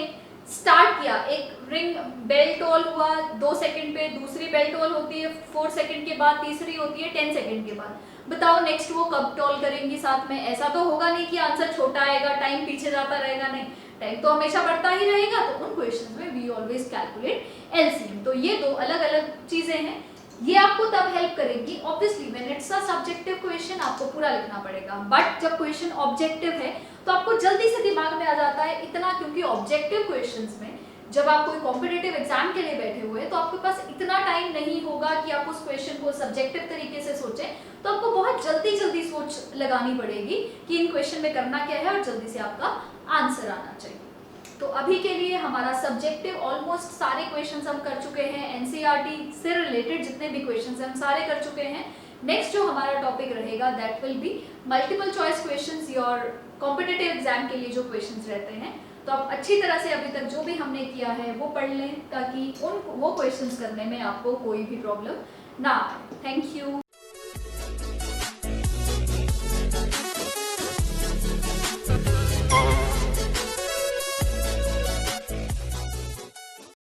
S1: स्टार्ट किया, एक रिंग बेल टोल हुआ 2 सेकंड पे, दूसरी बेल टोल होती है 4 सेकंड के बाद, तीसरी होती है 10 सेकंड के बाद। बताओ नेक्स्ट वो कब टोल करेंगी साथ में? ऐसा तो होगा नहीं कि आंसर छोटा आएगा, टाइम पीछे जाता रहेगा, नहीं, टाइम तो हमेशा बढ़ता ही रहेगा। तो उन क्वेश्चंस में वी ऑलवेज कैलकुलेट LCM। तो ये दो अलग अलग चीजें हैं। ये आपको तब हेल्प करेगी। Obviously when it's a subjective question आपको पूरा लिखना पड़ेगा, बट जब क्वेश्चन ऑब्जेक्टिव है तो आपको जल्दी से दिमाग में आ जाता है इतना, क्योंकि ऑब्जेक्टिव क्वेश्चंस में जब आप कोई कॉम्पिटिटिव एग्जाम के लिए बैठे हुए हैं तो आपके पास इतना टाइम नहीं होगा कि आप उस क्वेश्चन को सब्जेक्टिव तरीके से सोचें, तो आपको बहुत जल्दी जल्दी सोच लगानी पड़ेगी कि इन क्वेश्चन में करना क्या है और जल्दी से आपका आंसर आना चाहिए। तो अभी के लिए हमारा सब्जेक्टिव ऑलमोस्ट सारे क्वेश्चंस हम कर चुके हैं, एनसीईआरटी से रिलेटेड जितने भी क्वेश्चंस हम सारे कर चुके हैं। नेक्स्ट जो हमारा टॉपिक रहेगा that will be multiple choice questions, your competitive exam के लिए जो क्वेश्चंस रहते हैं। तो आप अच्छी तरह से अभी तक जो भी हमने किया है वो पढ़ लें ताकि वो क्वेश्चंस करने में आपको कोई भी प्रॉब्लम ना आए। Thank you.